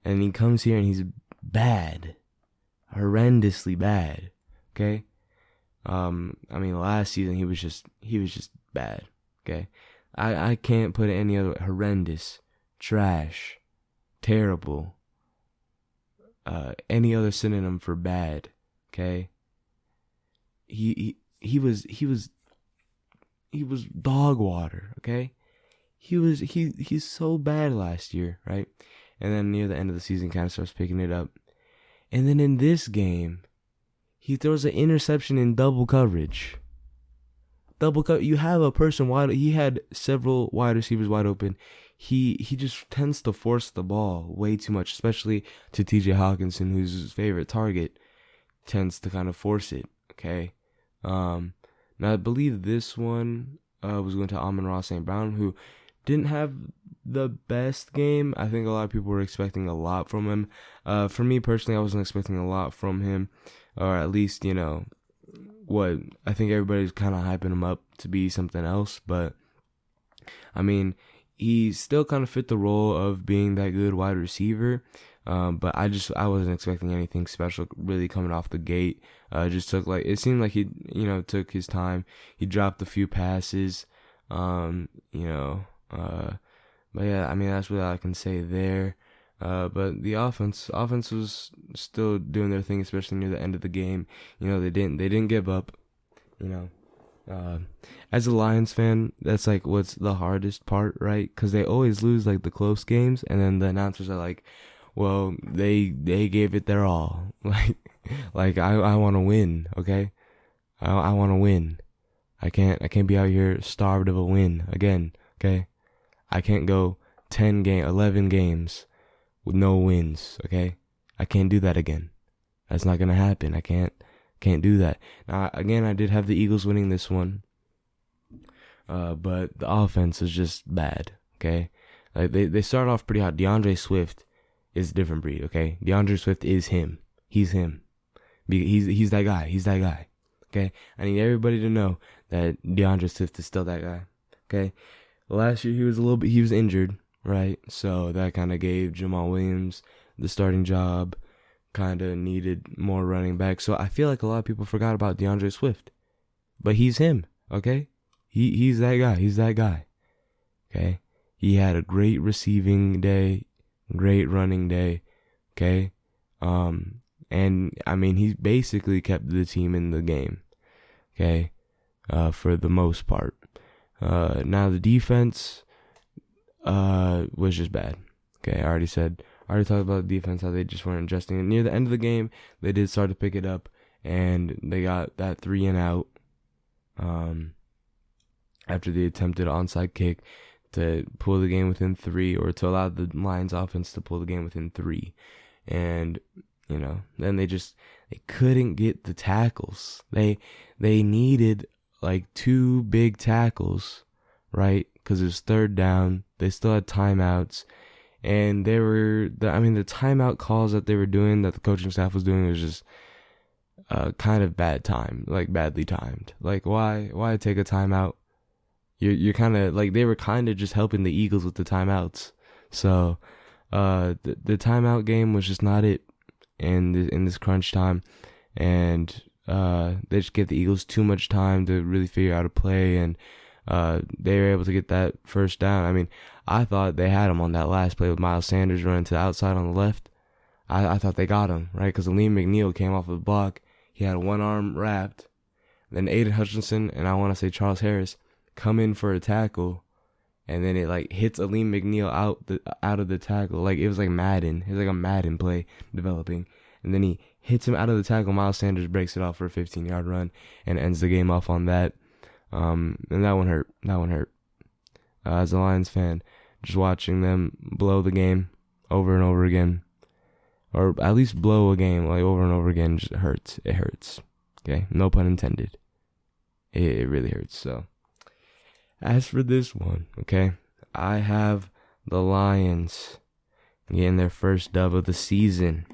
and he comes here and he's bad. Horrendously bad. Okay? I mean, last season he was just bad. Okay? I can't put it any other way. Horrendous, trash, terrible, any other synonym for bad. Okay? He was dog water. Okay? He's so bad last year, right? And then near the end of the season kind of starts picking it up. And then in this game, he throws an interception in double coverage. You have a person wide. He had several wide receivers wide open. He just tends to force the ball way too much, especially to T.J. Hawkinson, who's his favorite target. Tends to kind of force it. Okay. Now I believe this one was going to Amon-Ra St. Brown, who didn't have the best game. I think a lot of people were expecting a lot from him. For me personally, I wasn't expecting a lot from him, or at least, what I think everybody's kind of hyping him up to be something else. But I mean, he still kind of fit the role of being that good wide receiver. But I wasn't expecting anything special really coming off the gate. It seemed like he, took his time. He dropped a few passes, but yeah, I mean, that's what I can say there. But the offense was still doing their thing, especially near the end of the game. They didn't give up. As a Lions fan, that's like what's the hardest part, right? Because they always lose like the close games, and then the announcers are like, "Well, they gave it their all." Like I want to win, okay? I want to win. I can't be out here starved of a win again, okay? I can't go 11 games with no wins, okay? I can't do that again. That's not gonna happen. I can't do that. Now, again, I did have the Eagles winning this one, but the offense is just bad, okay? Like they start off pretty hot. DeAndre Swift is a different breed, okay? DeAndre Swift is him. He's him. He's that guy. He's that guy, okay? I need everybody to know that DeAndre Swift is still that guy, okay? Last year he was injured, right? So that kind of gave Jamal Williams the starting job. Kind of needed more running back. So I feel like a lot of people forgot about DeAndre Swift. But he's him, okay? He's that guy. He's that guy, okay? He had a great receiving day, great running day, okay? And, I mean, he basically kept the team in the game, okay? For the most part. Now the defense was just bad. Okay, I already talked about the defense, how they just weren't adjusting. And near the end of the game, they did start to pick it up, and they got that 3 and out after the attempted onside kick to pull the game within 3, or to allow the Lions offense to pull the game within 3. and then they couldn't get the tackles. They needed like 2 big tackles, right? Because it was 3rd down. They still had timeouts, and the timeout calls that they were doing, that the coaching staff was doing, was just kind of badly timed. Like, why take a timeout? You're kind of like, they were kind of just helping the Eagles with the timeouts. So the timeout game was just not it in this crunch time, and they just gave the Eagles too much time to really figure out a play, and they were able to get that first down. I mean, I thought they had him on that last play with Miles Sanders running to the outside on the left. I thought they got him, right? Because Aleem McNeil came off of the block. He had one arm wrapped. Then Aiden Hutchinson and I want to say Charles Harris come in for a tackle, and then it like hits Aleem McNeil out of the tackle. Like, it was like Madden. It was like a Madden play developing. And then he hits him out of the tackle. Miles Sanders breaks it off for a 15-yard run and ends the game off on that. And that one hurt. As a Lions fan, just watching them blow the game over and over again, or at least blow a game like over and over again, just hurts. It hurts. Okay, no pun intended. It really hurts. So, as for this one, okay, I have the Lions getting their first dub of the season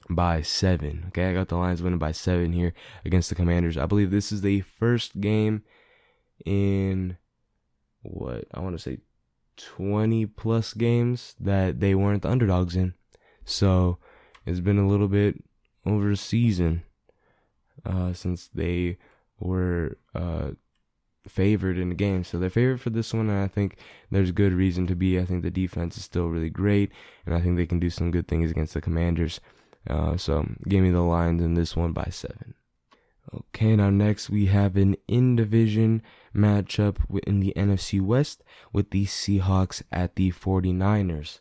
by 7. Okay, I got the Lions winning by 7 here against the Commanders. I believe this is the first game in, what, I want to say 20 plus games that they weren't the underdogs in. So it's been a little bit over a season since they were favored in the game. So they're favored for this one, and I think there's good reason to be. I think the defense is still really great, and I think they can do some good things against the Commanders. So give me the Lions in this one by 7. Okay, now next we have an in-division matchup in the NFC West with the Seahawks at the 49ers.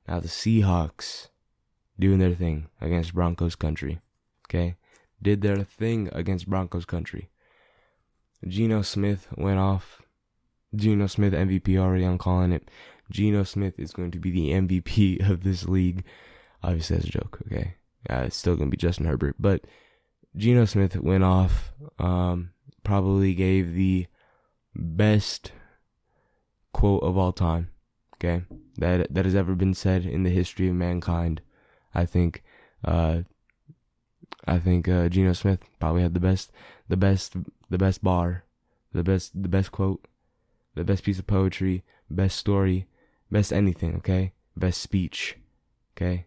Now the Seahawks doing their thing against Broncos country. Okay, did their thing against Broncos country. Geno Smith went off. Geno Smith MVP already, I'm calling it. Geno Smith is going to be the MVP of this league. Obviously, that's a joke, okay? It's still going to be Justin Herbert. But Geno Smith went off. Probably gave the best quote of all time, okay? That has ever been said in the history of mankind. I think Geno Smith probably had the best bar, the best quote, the best piece of poetry, best story, best anything, okay? Best speech, okay?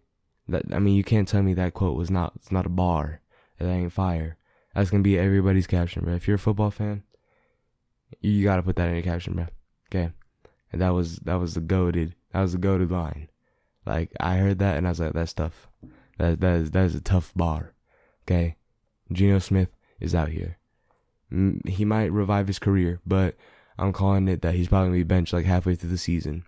You can't tell me that quote it's not a bar. That ain't fire. That's gonna be everybody's caption, bro. If you're a football fan, you gotta put that in your caption, bro. Okay? And that was the goated line. Like, I heard that and I was like, that's tough. That is a tough bar. Okay? Geno Smith is out here. He might revive his career, but I'm calling it that he's probably gonna be benched like halfway through the season.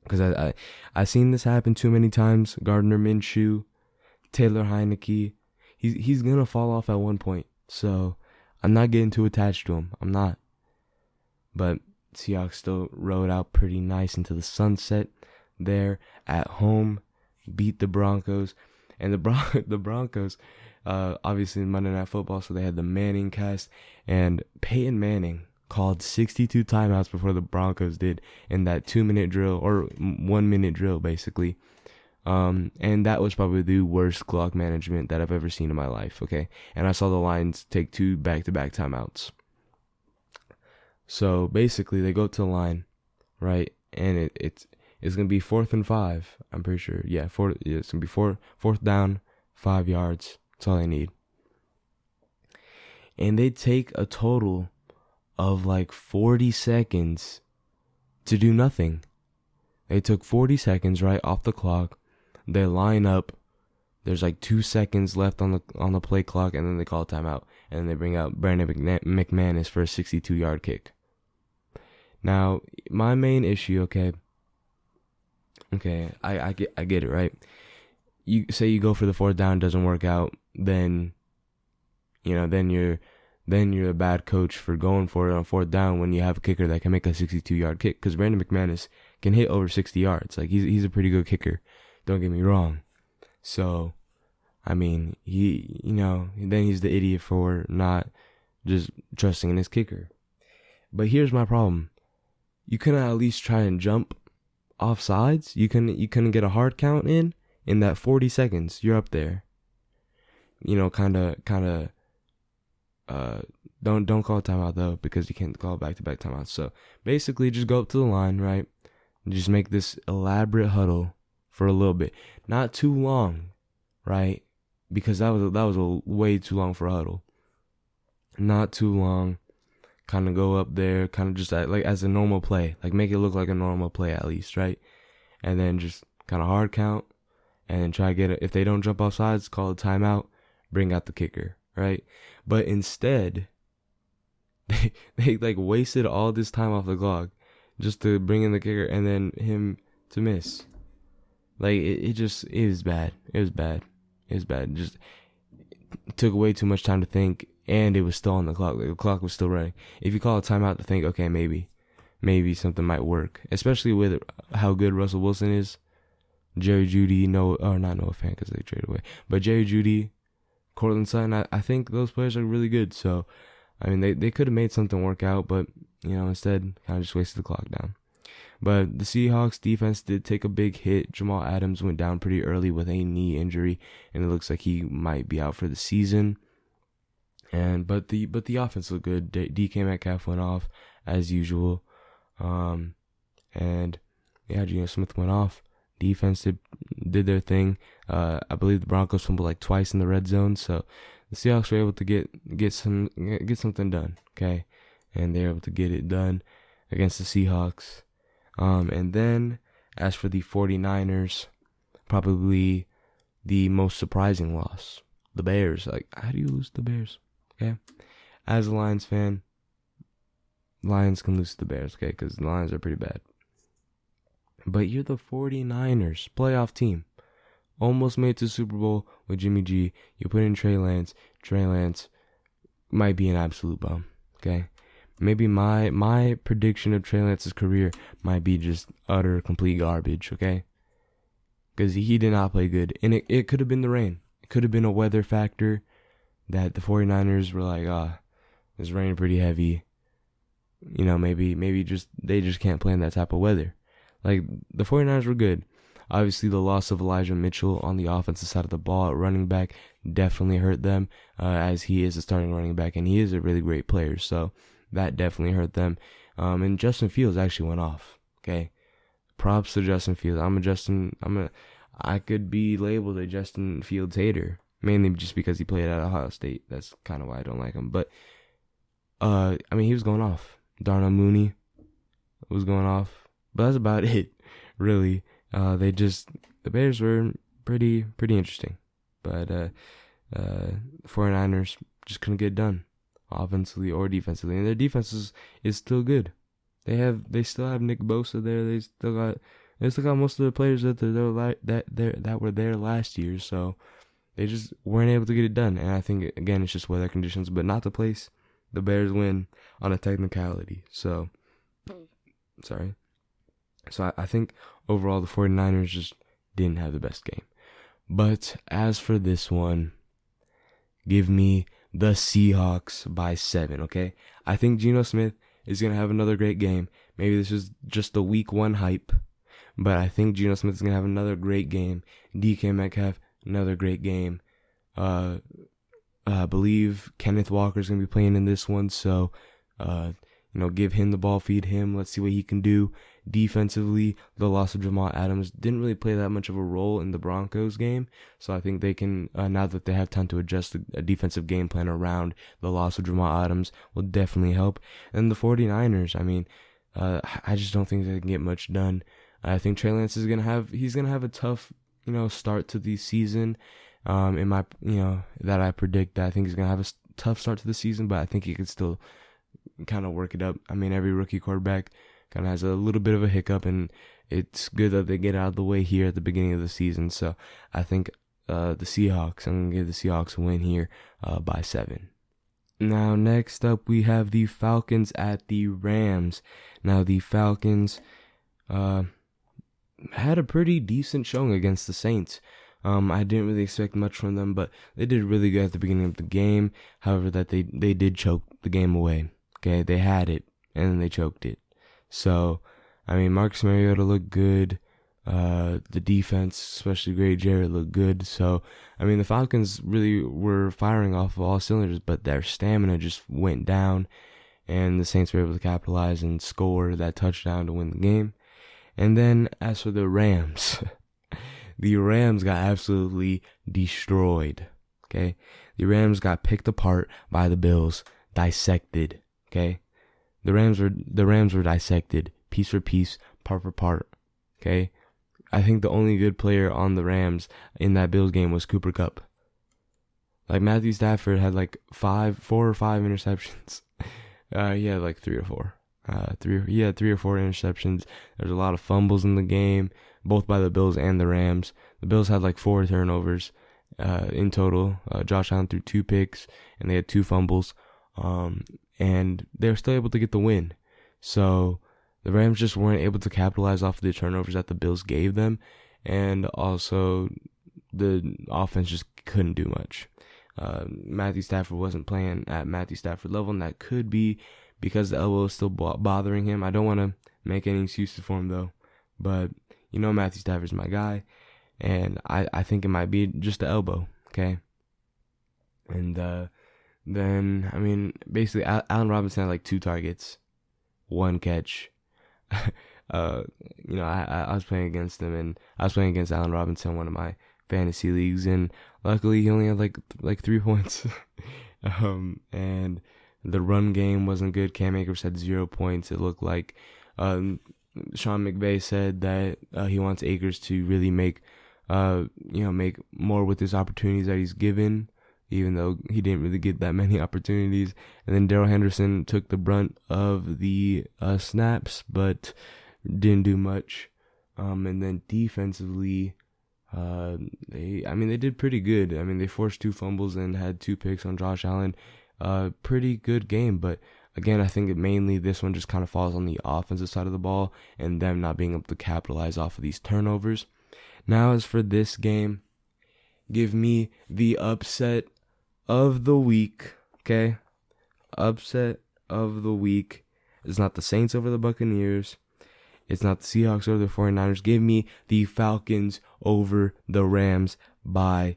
Because I've seen this happen too many times. Gardner Minshew, Taylor Heineke, he's gonna fall off at one point. So I'm not getting too attached to him. I'm not. But Seahawks still rode out pretty nice into the sunset there at home, beat the Broncos, and the Broncos, obviously in Monday Night Football, so they had the Manning cast, and Peyton Manning called 62 timeouts before the Broncos did in that 2-minute drill, or 1-minute drill, basically. And that was probably the worst clock management that I've ever seen in my life, okay? And I saw the Lions take 2 back-to-back timeouts. So, basically, they go to the line, right? And it's going to be 4th and 5, I'm pretty sure. Yeah, it's going to be 4th down, 5 yards. That's all they need. And they take a total of like 40 seconds to do nothing. They took 40 seconds right off the clock. They line up. There's like 2 seconds left on the play clock, and then they call a timeout. And then they bring out Brandon McManus for a 62-yard kick. Now, my main issue, okay, I get it, right? You say you go for the 4th down, doesn't work out, then you're a bad coach for going for it on 4th down when you have a kicker that can make a 62-yard kick. Because Brandon McManus can hit over 60 yards. Like, he's a pretty good kicker. Don't get me wrong. So, I mean, then he's the idiot for not just trusting in his kicker. But here's my problem. You couldn't at least try and jump off sides. You couldn't get a hard count in that 40 seconds. You're up there. Kind of don't call a timeout though, because you can't call back-to-back timeouts. So basically just go up to the line, right? And just make this elaborate huddle for a little bit. Not too long, right? Because that was a way too long for a huddle. Not too long. Kind of go up there, kind of just as a normal play. Like make it look like a normal play at least, right? And then just kind of hard count and then try to get it. If they don't jump off sides, call a timeout, bring out the kicker, right? But instead, they wasted all this time off the clock just to bring in the kicker and then him to miss. Like it was bad. It was bad. Just took way too much time to think, and it was still on the clock. Like, the clock was still running. If you call a timeout to think, okay, maybe something might work, especially with how good Russell Wilson is. Jerry Jeudy, not Noah Fant because they traded away, but Jerry Jeudy, Cortland Sutton, I think those players are really good. So, I mean, they could have made something work out, but, instead kind of just wasted the clock down. But the Seahawks defense did take a big hit. Jamal Adams went down pretty early with a knee injury, and it looks like he might be out for the season. But the offense looked good. DK Metcalf went off as usual. Geno Smith went off. Defense did their thing. I believe the Broncos fumbled twice in the red zone, so the Seahawks were able to get something done. Okay, and they were able to get it done against the Seahawks. And then as for the 49ers, probably the most surprising loss, the Bears. How do you lose the Bears? Okay, as a Lions fan, Lions can lose to the Bears. Okay, because the Lions are pretty bad. But you're the 49ers, playoff team. Almost made it to the Super Bowl with Jimmy G. You put in Trey Lance. Trey Lance might be an absolute bum, okay? Maybe my prediction of Trey Lance's career might be just utter, complete garbage, okay? Because he did not play good. And it could have been the rain. It could have been a weather factor that the 49ers were like, it's raining pretty heavy. Maybe they just can't play in that type of weather. The 49ers were good. Obviously, the loss of Elijah Mitchell on the offensive side of the ball at running back definitely hurt them, as he is a starting running back, and he is a really great player, so that definitely hurt them. And Justin Fields actually went off, okay? Props to Justin Fields. I could be labeled a Justin Fields hater, mainly just because he played at Ohio State. That's kind of why I don't like him, but, he was going off. Darnell Mooney was going off, but that's about it, really. The Bears were pretty interesting, but the 49ers just couldn't get it done, offensively or defensively, and their defense is still good. They still have Nick Bosa there. They still got most of the players that were there last year, so they just weren't able to get it done. And I think again it's just weather conditions, but not the place. The Bears win on a technicality. So sorry. So I think overall the 49ers just didn't have the best game. But as for this one, give me the Seahawks by 7, okay? I think Geno Smith is going to have another great game. Maybe this is just the week 1 hype, but I think Geno Smith is going to have another great game. DK Metcalf, another great game. I believe Kenneth Walker is going to be playing in this one, so give him the ball, feed him. Let's see what he can do. Defensively, the loss of Jamal Adams didn't really play that much of a role in the Broncos game, so I think they can, now that they have time to adjust a defensive game plan around the loss of Jamal Adams, will definitely help. And the 49ers, I just don't think they can get much done. I think Trey Lance is going to have a tough, start to the season. That I predict that I think he's going to have a tough start to the season, but I think he could still kind of work it up. Every rookie quarterback kind of has a little bit of a hiccup, and it's good that they get out of the way here at the beginning of the season. So I think I'm going to give the Seahawks a win here by 7. Now, next up, we have the Falcons at the Rams. Now, the Falcons had a pretty decent showing against the Saints. I didn't really expect much from them, but they did really good at the beginning of the game. However, that they did choke the game away. Okay, they had it, and then they choked it. So, I mean, Marcus Mariota looked good. The defense, especially Grady Jarrett, looked good. So, I mean, the Falcons really were firing off of all cylinders, but their stamina just went down, and the Saints were able to capitalize and score that touchdown to win the game. And then, as for the Rams, the Rams got absolutely destroyed. Okay, the Rams got picked apart by the Bills, dissected. Okay, the Rams were dissected piece for piece, part for part. Okay, I think the only good player on the Rams in that Bills game was Cooper Kupp. Like, Matthew Stafford had like 4 or 5 interceptions. He had like 3 or 4. He had 3 or 4 interceptions. There's a lot of fumbles in the game, both by the Bills and the Rams. The Bills had like 4 turnovers in total. Josh Allen threw 2 picks, and they had 2 fumbles. And they were still able to get the win. So the Rams just weren't able to capitalize off of the turnovers that the Bills gave them, and also the offense just couldn't do much. Matthew Stafford wasn't playing at Matthew Stafford level, and that could be because the elbow is still bothering him. I don't want to make any excuses for him, though. But, Matthew Stafford's my guy. And I think it might be just the elbow, okay? And then, I mean, basically, Allen Robinson had like 2 targets, 1 catch. I was playing against him, and I was playing against Allen Robinson in one of my fantasy leagues, and luckily he only had like 3 points. And the run game wasn't good. Cam Akers had 0 points. It looked like Sean McVay said that he wants Akers to really make more with his opportunities that he's given, even though he didn't really get that many opportunities. And then Darrell Henderson took the brunt of the snaps, but didn't do much. And then defensively, they did pretty good. I mean, they forced 2 fumbles and had 2 picks on Josh Allen. Pretty good game, but again, I think mainly this one just kind of falls on the offensive side of the ball and them not being able to capitalize off of these turnovers. Now, as for this game, give me the upset of the week, okay? Upset of the week. It's not the Saints over the Buccaneers. It's not the Seahawks over the 49ers. Give me the Falcons over the Rams by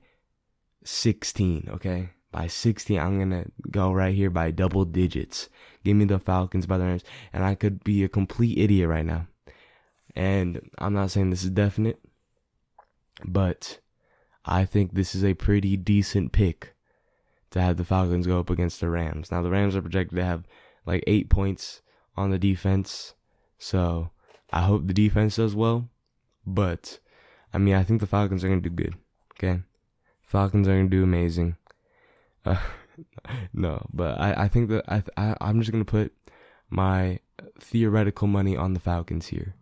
16, okay? By 16, I'm going to go right here by double digits. Give me the Falcons by the Rams. And I could be a complete idiot right now. And I'm not saying this is definite, but I think this is a pretty decent pick to have the Falcons go up against the Rams. Now, the Rams are projected to have like 8 points on the defense, so I hope the defense does well. But, I think the Falcons are going to do good, okay? Falcons are going to do amazing. No, but I think that I'm just going to put my theoretical money on the Falcons here.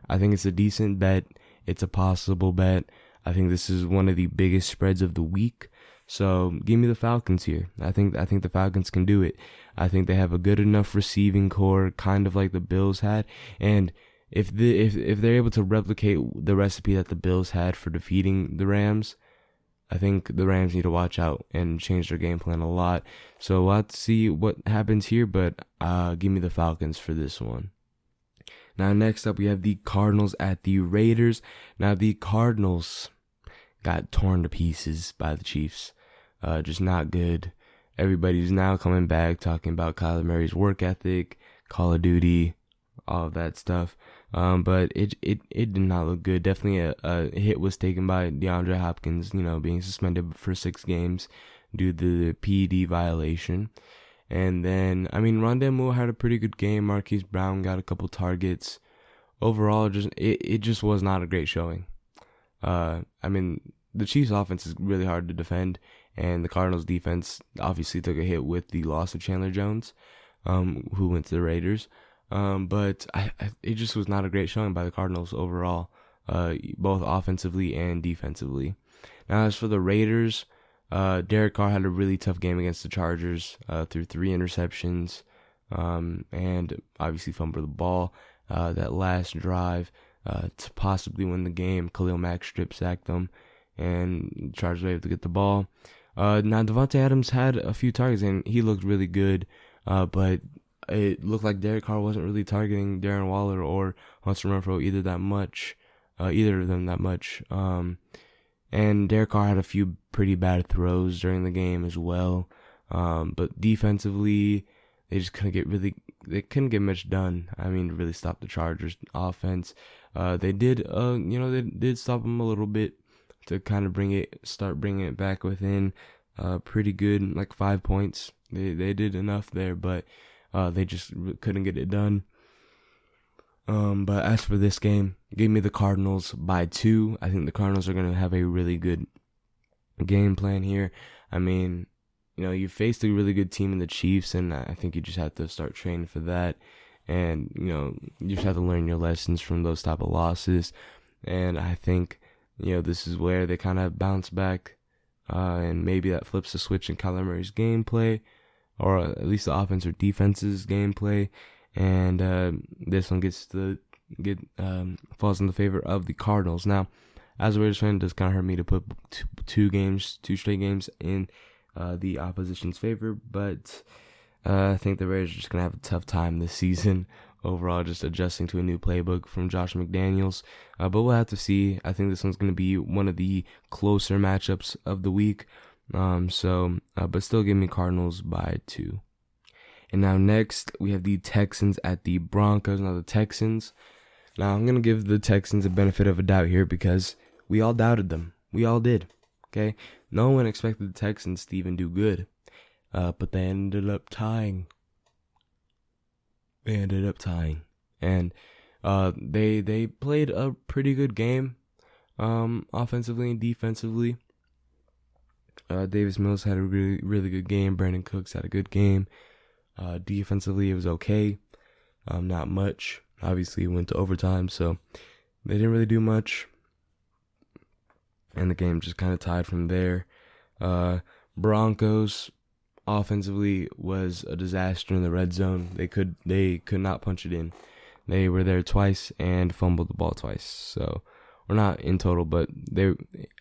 I think it's a decent bet. It's a possible bet. I think this is one of the biggest spreads of the week. So give me the Falcons here. I think the Falcons can do it. I think they have a good enough receiving core, kind of like the Bills had. And if they're able to replicate the recipe that the Bills had for defeating the Rams, I think the Rams need to watch out and change their game plan a lot. So let's see what happens here, but give me the Falcons for this one. Now, next up, we have the Cardinals at the Raiders. Now, the Cardinals got torn to pieces by the Chiefs. Just not good. Everybody's now coming back, talking about Kyler Murray's work ethic, Call of Duty, all of that stuff. But it did not look good. Definitely a hit was taken by DeAndre Hopkins, being suspended for 6 games due to the PED violation. And then, Rondale Moore had a pretty good game. Marquise Brown got a couple targets. Overall, it just was not a great showing. The Chiefs' offense is really hard to defend, and the Cardinals' defense obviously took a hit with the loss of Chandler Jones, who went to the Raiders. But it just was not a great showing by the Cardinals overall, both offensively and defensively. Now, as for the Raiders, Derek Carr had a really tough game against the Chargers, threw 3 interceptions, and obviously fumbled the ball. That last drive to possibly win the game, Khalil Mack strip sacked them, and Chargers were able to get the ball. Now Devontae Adams had a few targets and he looked really good, but it looked like Derek Carr wasn't really targeting Darren Waller or Hunter Renfrow either of them that much. And Derek Carr had a few pretty bad throws during the game as well. But defensively, they just couldn't get much done. I mean, to really stop the Chargers offense. They did stop them a little bit to kind of start bringing it back within, pretty good, like 5 points. They did enough there, but, they just couldn't get it done. But as for this game, give me the Cardinals by 2. I think the Cardinals are going to have a really good game plan here. I mean, you faced a really good team in the Chiefs, and I think you just have to start training for that. And, you just have to learn your lessons from those type of losses. And I think, this is where they kind of bounce back, and maybe that flips the switch in Kyler Murray's gameplay, or at least the offense or defense's gameplay. And this one falls in the favor of the Cardinals. Now, as a Raiders fan, it does kind of hurt me to put two straight games in the opposition's favor, but I think the Raiders are just gonna have a tough time this season overall, just adjusting to a new playbook from Josh McDaniels. But we'll have to see. I think this one's gonna be one of the closer matchups of the week. But still, give me Cardinals by 2. And now next, we have the Texans at the Broncos. Now the Texans. Now I'm going to give the Texans a benefit of a doubt here because we all doubted them. We all did. Okay? No one expected the Texans to even do good. But they ended up tying. And they played a pretty good game, offensively and defensively. Davis Mills had a really, really good game. Brandon Cooks had a good game. Defensively, it was okay. Not much. Obviously, it went to overtime, so they didn't really do much. And the game just kind of tied from there. Broncos, offensively, was a disaster in the red zone. They could not punch it in. They were there twice and fumbled the ball twice. So, or not in total, but they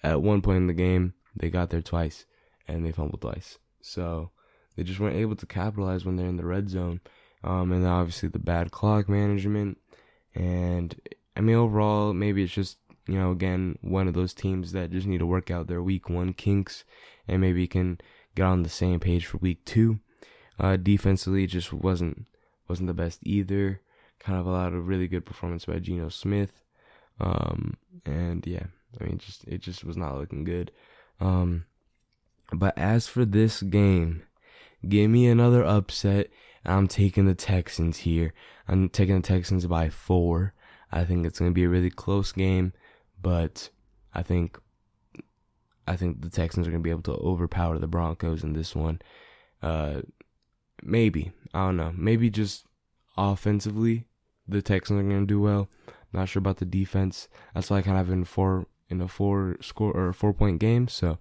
at one point in the game, they got there twice and they fumbled twice. So they just weren't able to capitalize when they're in the red zone. And obviously the bad clock management. And I mean, overall, maybe it's just, again, one of those teams that just need to work out their week 1 kinks and maybe can get on the same page for week 2. Defensively, just wasn't the best either. Kind of a lot of really good performance by Geno Smith. And yeah, I mean, it just was not looking good. But as for this game, give me another upset. I'm taking the Texans here. I'm taking the Texans by 4. I think it's going to be a really close game, but I think the Texans are going to be able to overpower the Broncos in this one. Maybe. I don't know. Maybe just offensively, the Texans are going to do well. Not sure about the defense. That's why I kind of have in a 4-point game. So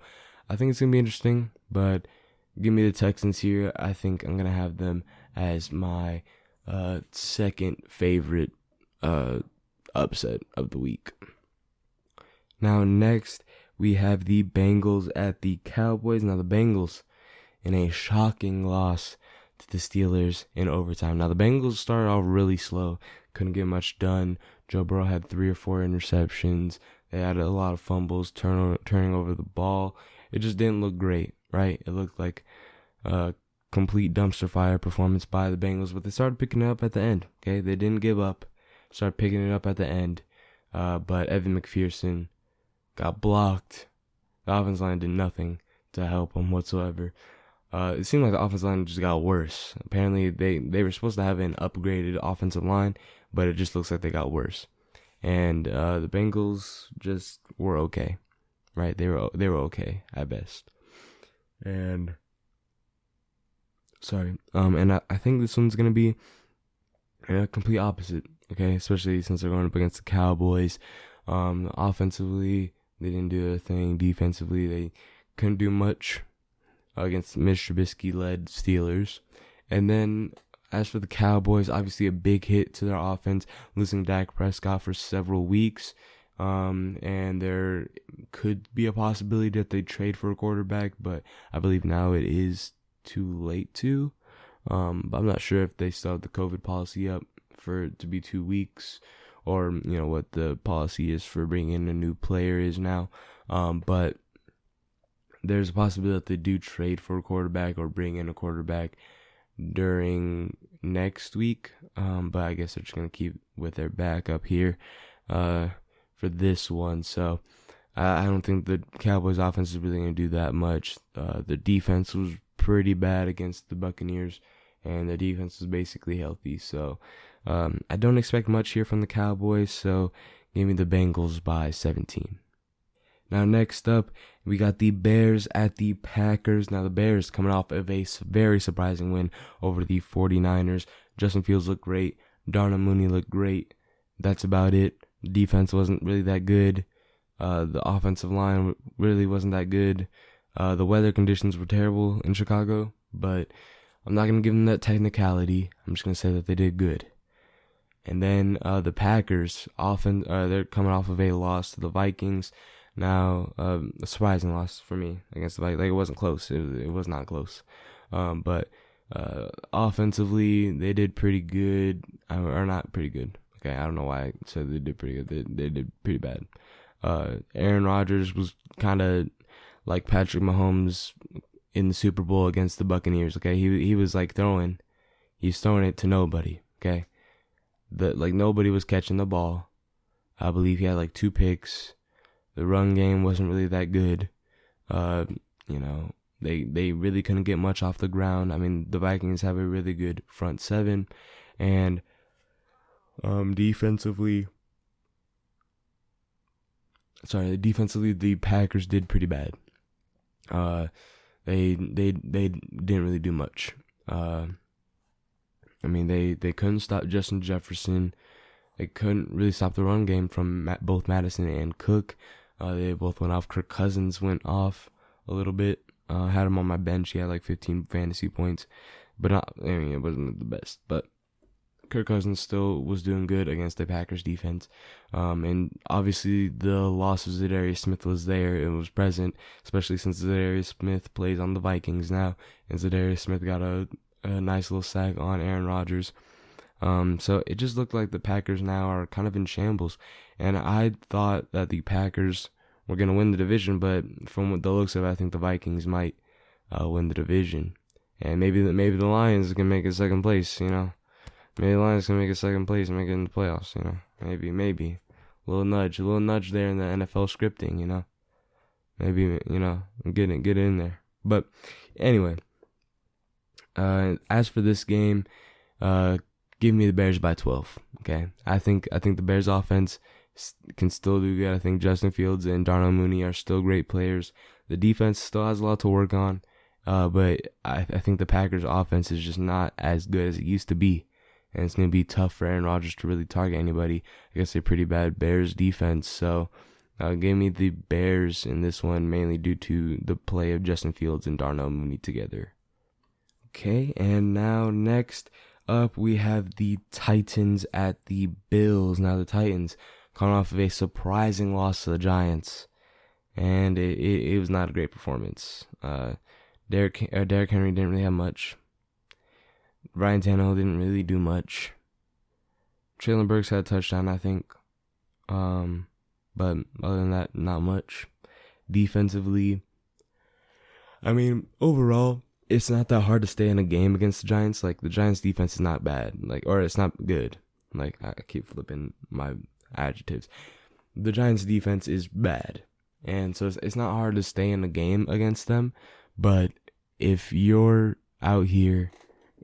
I think it's going to be interesting, but give me the Texans here. I think I'm going to have them as my second favorite upset of the week. Now next, we have the Bengals at the Cowboys. Now the Bengals in a shocking loss to the Steelers in overtime. Now the Bengals started off really slow. Couldn't get much done. Joe Burrow had 3 or 4 interceptions. They had a lot of fumbles, turning over the ball. It just didn't look great, right? It looked like a complete dumpster fire performance by the Bengals, but they started picking it up at the end, okay? They didn't give up. Started picking it up at the end. But Evan McPherson got blocked. The offensive line did nothing to help him whatsoever. It seemed like the offensive line just got worse. Apparently, they were supposed to have an upgraded offensive line, but it just looks like they got worse. And the Bengals just were okay, right? They were okay at best. And I think this one's gonna be a complete opposite. Okay, especially since they're going up against the Cowboys. Offensively, they didn't do a thing. Defensively, they couldn't do much against Mitch Trubisky-led Steelers. And then, as for the Cowboys, obviously a big hit to their offense, losing Dak Prescott for several weeks. And there could be a possibility that they trade for a quarterback, but I believe now it is too late to. But I'm not sure if they still have the COVID policy up for it to be 2 weeks, or what the policy is for bringing in a new player is now. But there's a possibility that they do trade for a quarterback or bring in a quarterback during next week. But I guess they're just gonna keep with their backup here for this one. So I don't think the Cowboys offense is really going to do that much. The defense was pretty bad against the Buccaneers, and the defense was basically healthy. So I don't expect much here from the Cowboys, so give me the Bengals by 17. Now next up, we got the Bears at the Packers. Now the Bears coming off of a very surprising win over the 49ers. Justin Fields looked great. Darnell Mooney looked great. That's about it. The defense wasn't really that good. The offensive line really wasn't that good. The weather conditions were terrible in Chicago, but I'm not going to give them that technicality. I'm just going to say that they did good. And then the Packers, they're coming off of a loss to the Vikings. Now, a surprising loss for me against the Vikings. Like, it wasn't close. It was not close. But offensively, they did pretty good. Or not pretty good. Okay, I don't know why I said they did pretty good. They did pretty bad. Aaron Rodgers was kind of like Patrick Mahomes in the Super Bowl against the Buccaneers. Okay, he was like he's throwing it to nobody. Okay, nobody was catching the ball. I believe he had like 2 picks. The run game wasn't really that good. They really couldn't get much off the ground. I mean, the Vikings have a really good front seven, and defensively, the Packers did pretty bad. They didn't really do much. They couldn't stop Justin Jefferson. They couldn't really stop the run game from both Madison and Cook. They both went off. Kirk Cousins went off a little bit. Had him on my bench. He had like 15 fantasy points, but it wasn't the best. But Kirk Cousins still was doing good against the Packers defense. And obviously the loss of Zadarius Smith was there. It was present, especially since Zadarius Smith plays on the Vikings now. And Zadarius Smith got a nice little sack on Aaron Rodgers. So it just looked like the Packers now are kind of in shambles. And I thought that the Packers were going to win the division, but from the looks of it, I think the Vikings might win the division. And maybe the Lions can make it second place, Maybe the Lions can make it second place and make it in the playoffs, Maybe. A little nudge there in the NFL scripting, Maybe, get it in there. But anyway, as for this game, give me the Bears by 12, okay? I think the Bears offense can still do good. I think Justin Fields and Darnell Mooney are still great players. The defense still has a lot to work on, but I think the Packers offense is just not as good as it used to be. And it's going to be tough for Aaron Rodgers to really target anybody against a pretty bad Bears defense. So give me the Bears in this one, mainly due to the play of Justin Fields and Darnell Mooney together. Okay, and now next up we have the Titans at the Bills. Now the Titans coming off of a surprising loss to the Giants, and it was not a great performance. Derrick Henry didn't really have much. Ryan Tannehill didn't really do much. Traylon Burks had a touchdown, I think. But other than that, not much. Defensively, overall, it's not that hard to stay in a game against the Giants. Like, the Giants' defense is not bad. Or it's not good. I keep flipping my adjectives. The Giants' defense is bad. And so it's not hard to stay in a game against them. But if you're out here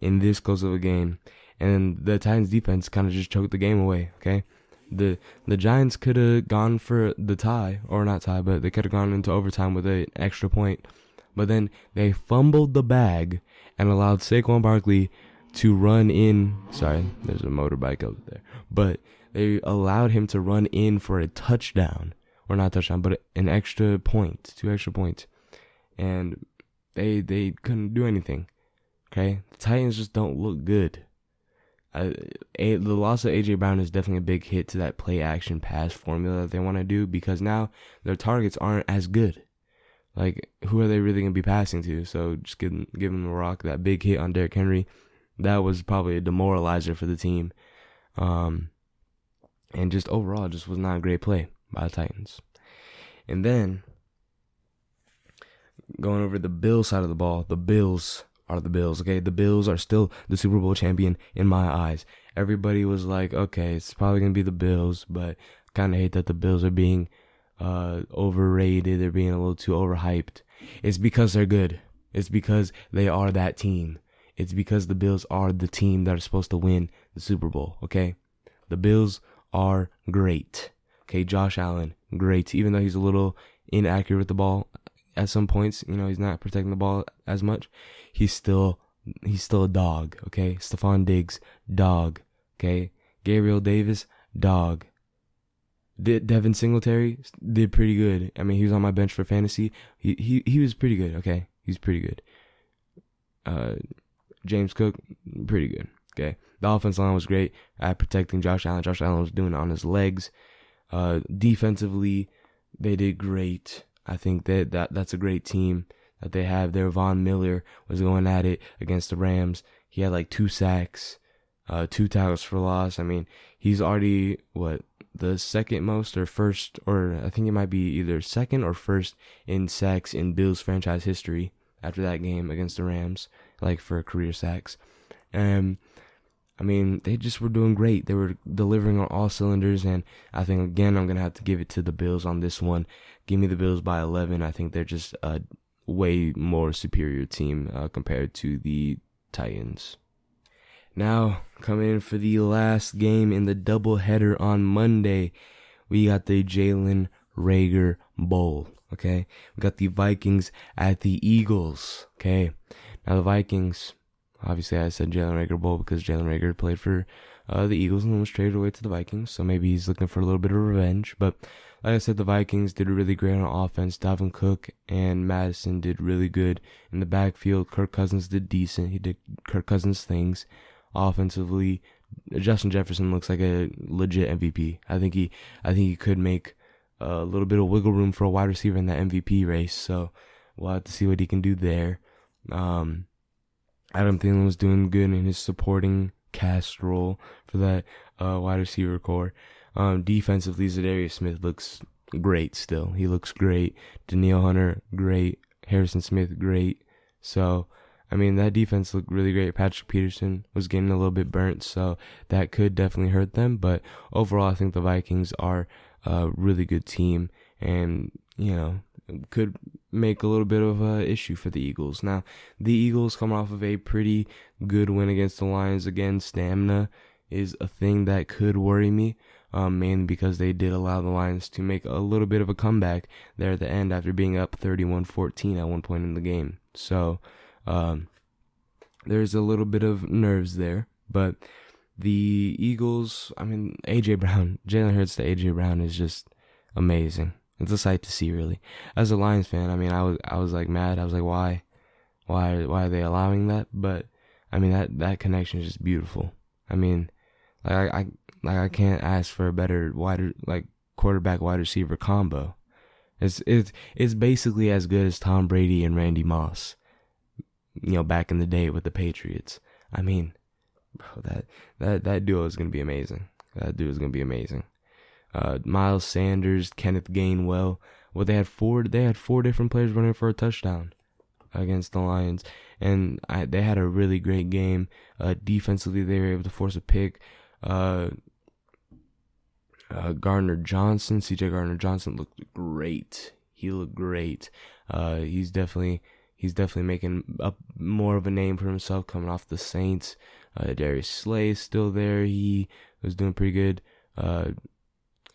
in this close of a game, and the Titans defense kind of just choked the game away, okay? The Giants could have gone for the tie, or not tie, but they could have gone into overtime with an extra point. But then they fumbled the bag and allowed Saquon Barkley to run in. Sorry, there's a motorbike up there. But they allowed him to run in for a touchdown, or not touchdown, but an extra point, 2 extra points. And they couldn't do anything. Okay, the Titans just don't look good. The loss of A.J. Brown is definitely a big hit to that play action pass formula that they want to do, because now their targets aren't as good. Like, who are they really going to be passing to? So just give them the rock. That big hit on Derrick Henry, that was probably a demoralizer for the team. And just overall, just was not a great play by the Titans. And then, going over the Bills side of the ball, the Bills are the Bills, okay? The Bills are still the Super Bowl champion in my eyes. Everybody was like, okay, it's probably going to be the Bills, but kind of hate that the Bills are being overrated. They're being a little too overhyped. It's because they're good. It's because they are that team. It's because the Bills are the team that are supposed to win the Super Bowl, okay? The Bills are great. Okay, Josh Allen, great. Even though he's a little inaccurate with the ball at some points, he's not protecting the ball as much. He's still a dog, okay? Stephon Diggs, dog, okay? Gabriel Davis, dog. Devin Singletary did pretty good. I mean, he was on my bench for fantasy. He was pretty good, okay? He's pretty good. James Cook, pretty good, okay? The offensive line was great at protecting Josh Allen. Josh Allen was doing it on his legs. Defensively, they did great. I think that's a great team that they have there. Von Miller was going at it against the Rams. He had like 2 sacks, 2 tackles for loss. I mean, he's already, the second most or first, or I think it might be either second or first in sacks in Bills franchise history after that game against the Rams, like for career sacks. I mean, they just were doing great. They were delivering on all cylinders, and I think, again, I'm going to have to give it to the Bills on this one. Give me the Bills by 11. I think they're just a way more superior team compared to the Titans. Now, coming in for the last game in the doubleheader on Monday, we got the Jalen Reagor Bowl, okay? We got the Vikings at the Eagles, okay? Now, the Vikings, obviously I said Jalen Reagor Bowl because Jalen Reagor played for the Eagles and was traded away to the Vikings, so maybe he's looking for a little bit of revenge. But like I said, the Vikings did really great on offense. Dalvin Cook and Madison did really good in the backfield. Kirk Cousins did decent. He did Kirk Cousins things. Offensively, Justin Jefferson looks like a legit MVP. I think he could make a little bit of wiggle room for a wide receiver in that MVP race. So we'll have to see what he can do there. Adam Thielen was doing good in his supporting cast role for that wide receiver core. Defensively, Zadarius Smith looks great still. He looks great. Danielle Hunter, great. Harrison Smith, great. So, I mean, that defense looked really great. Patrick Peterson was getting a little bit burnt, so that could definitely hurt them. But overall, I think the Vikings are a really good team and, could make a little bit of an issue for the Eagles. Now, the Eagles come off of a pretty good win against the Lions. Again, stamina is a thing that could worry me, mainly because they did allow the Lions to make a little bit of a comeback there at the end after being up 31-14 at one point in the game. So, there's a little bit of nerves there, but the Eagles, I mean, Jalen Hurts to A.J. Brown is just amazing. It's a sight to see, really. As a Lions fan, I mean, I was like mad. I was like, why are they allowing that? But I mean, that connection is just beautiful. I mean, I can't ask for a better quarterback wide receiver combo. It's basically as good as Tom Brady and Randy Moss, back in the day with the Patriots. I mean, bro, that duo is gonna be amazing. That duo is gonna be amazing. Miles Sanders, Kenneth Gainwell. Well, they had four different players running for a touchdown against the Lions, and they had a really great game. Defensively, they were able to force a pick. Gardner Johnson, C.J. Gardner Johnson looked great. He looked great. He's definitely making up more of a name for himself coming off the Saints. Darius Slay is still there. He was doing pretty good.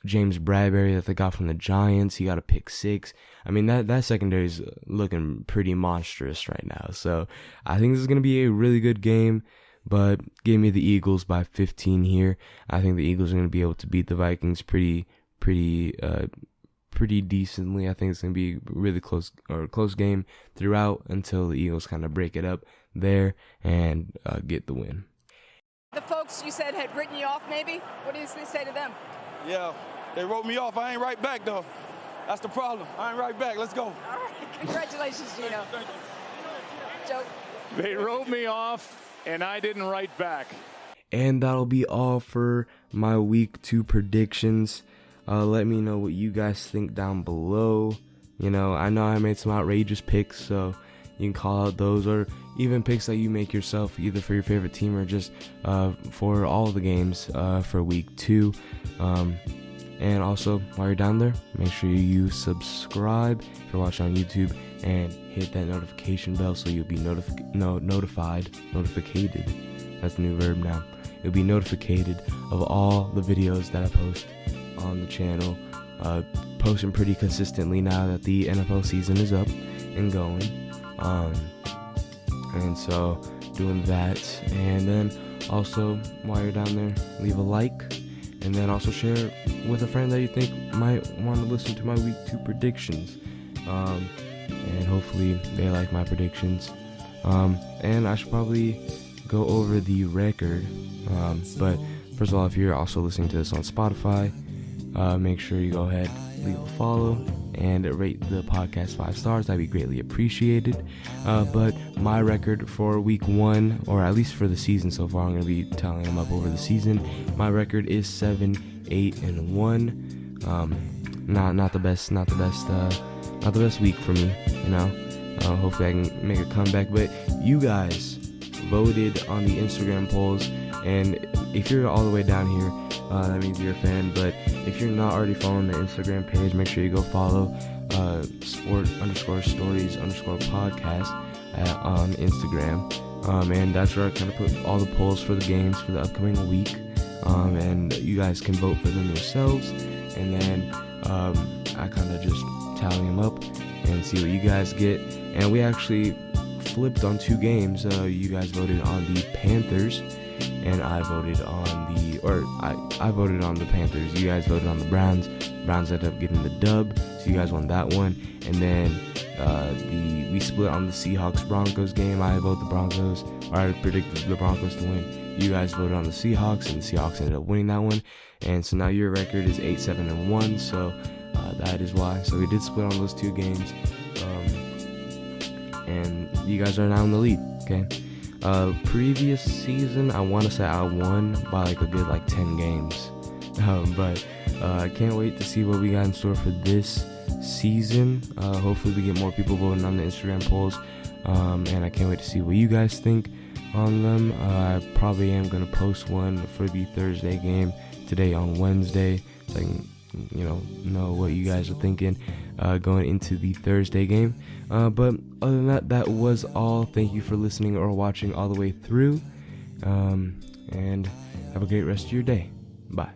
James Bradbury that they got from the Giants, he got a pick 6. I mean, that secondary is looking pretty monstrous right now. So I think this is going to be a really good game, but give me the Eagles by 15 here. I think the Eagles are going to be able to beat the Vikings pretty decently. I think it's going to be really close game throughout until the Eagles kind of break it up there and get the win. The folks you said had written you off, maybe? What do you say to them? Yeah, they wrote me off. I ain't right back, though. That's the problem. I ain't right back. Let's go. All right. Congratulations, Gino. Thank you. Joe. They wrote me off, and I didn't write back. And that'll be all for my week 2 predictions. Let me know what you guys think down below. I know I made some outrageous picks, so you can call out those, or even picks that you make yourself, either for your favorite team or just for all the games for week 2. And also, while you're down there, make sure you subscribe if you're watching on YouTube, and hit that notification bell so you'll be notified. That's a new verb now. You'll be notified of all the videos that I post on the channel. Posting pretty consistently now that the NFL season is up and going. And so doing that, and then also while you're down there, leave a like, and then also share with a friend that you think might want to listen to my week 2 predictions. And hopefully they like my predictions. And I should probably go over the record. But first of all, if you're also listening to this on Spotify, make sure you go ahead, leave a follow, and rate the podcast 5 stars. That'd be greatly appreciated. But my record for week 1, or at least for the season so far, I'm going to be tallying them up over the season. My record is 7-8-1. Not the best week for me, hopefully I can make a comeback. But you guys voted on the Instagram polls, and if you're all the way down here, that means you're a fan. But if you're not already following the Instagram page, make sure you go follow sport_stories_podcast on Instagram. And that's where I kind of put all the polls for the games for the upcoming week. And you guys can vote for them yourselves. And then I kind of just tally them up and see what you guys get. And we actually flipped on 2 games. You guys voted on the Panthers, and I voted on I voted on the Panthers. You guys voted on the Browns. Browns ended up getting the dub, so you guys won that one. And then we split on the Seahawks Broncos game. I voted the Broncos, or I predicted the Broncos to win. You guys voted on the Seahawks, and the Seahawks ended up winning that one. And so now your record is 8-7-1. So that is why. So we did split on those 2 games, and you guys are now in the lead. Okay. Previous season, I want to say I won by a good 10 games. But I can't wait to see what we got in store for this season. Hopefully we get more people voting on the Instagram polls. And I can't wait to see what you guys think on them. I probably am going to post one for the Thursday game today on Wednesday, so I can know what you guys are thinking going into the Thursday game. But other than that was all. Thank you for listening or watching all the way through, and have a great rest of your day. Bye.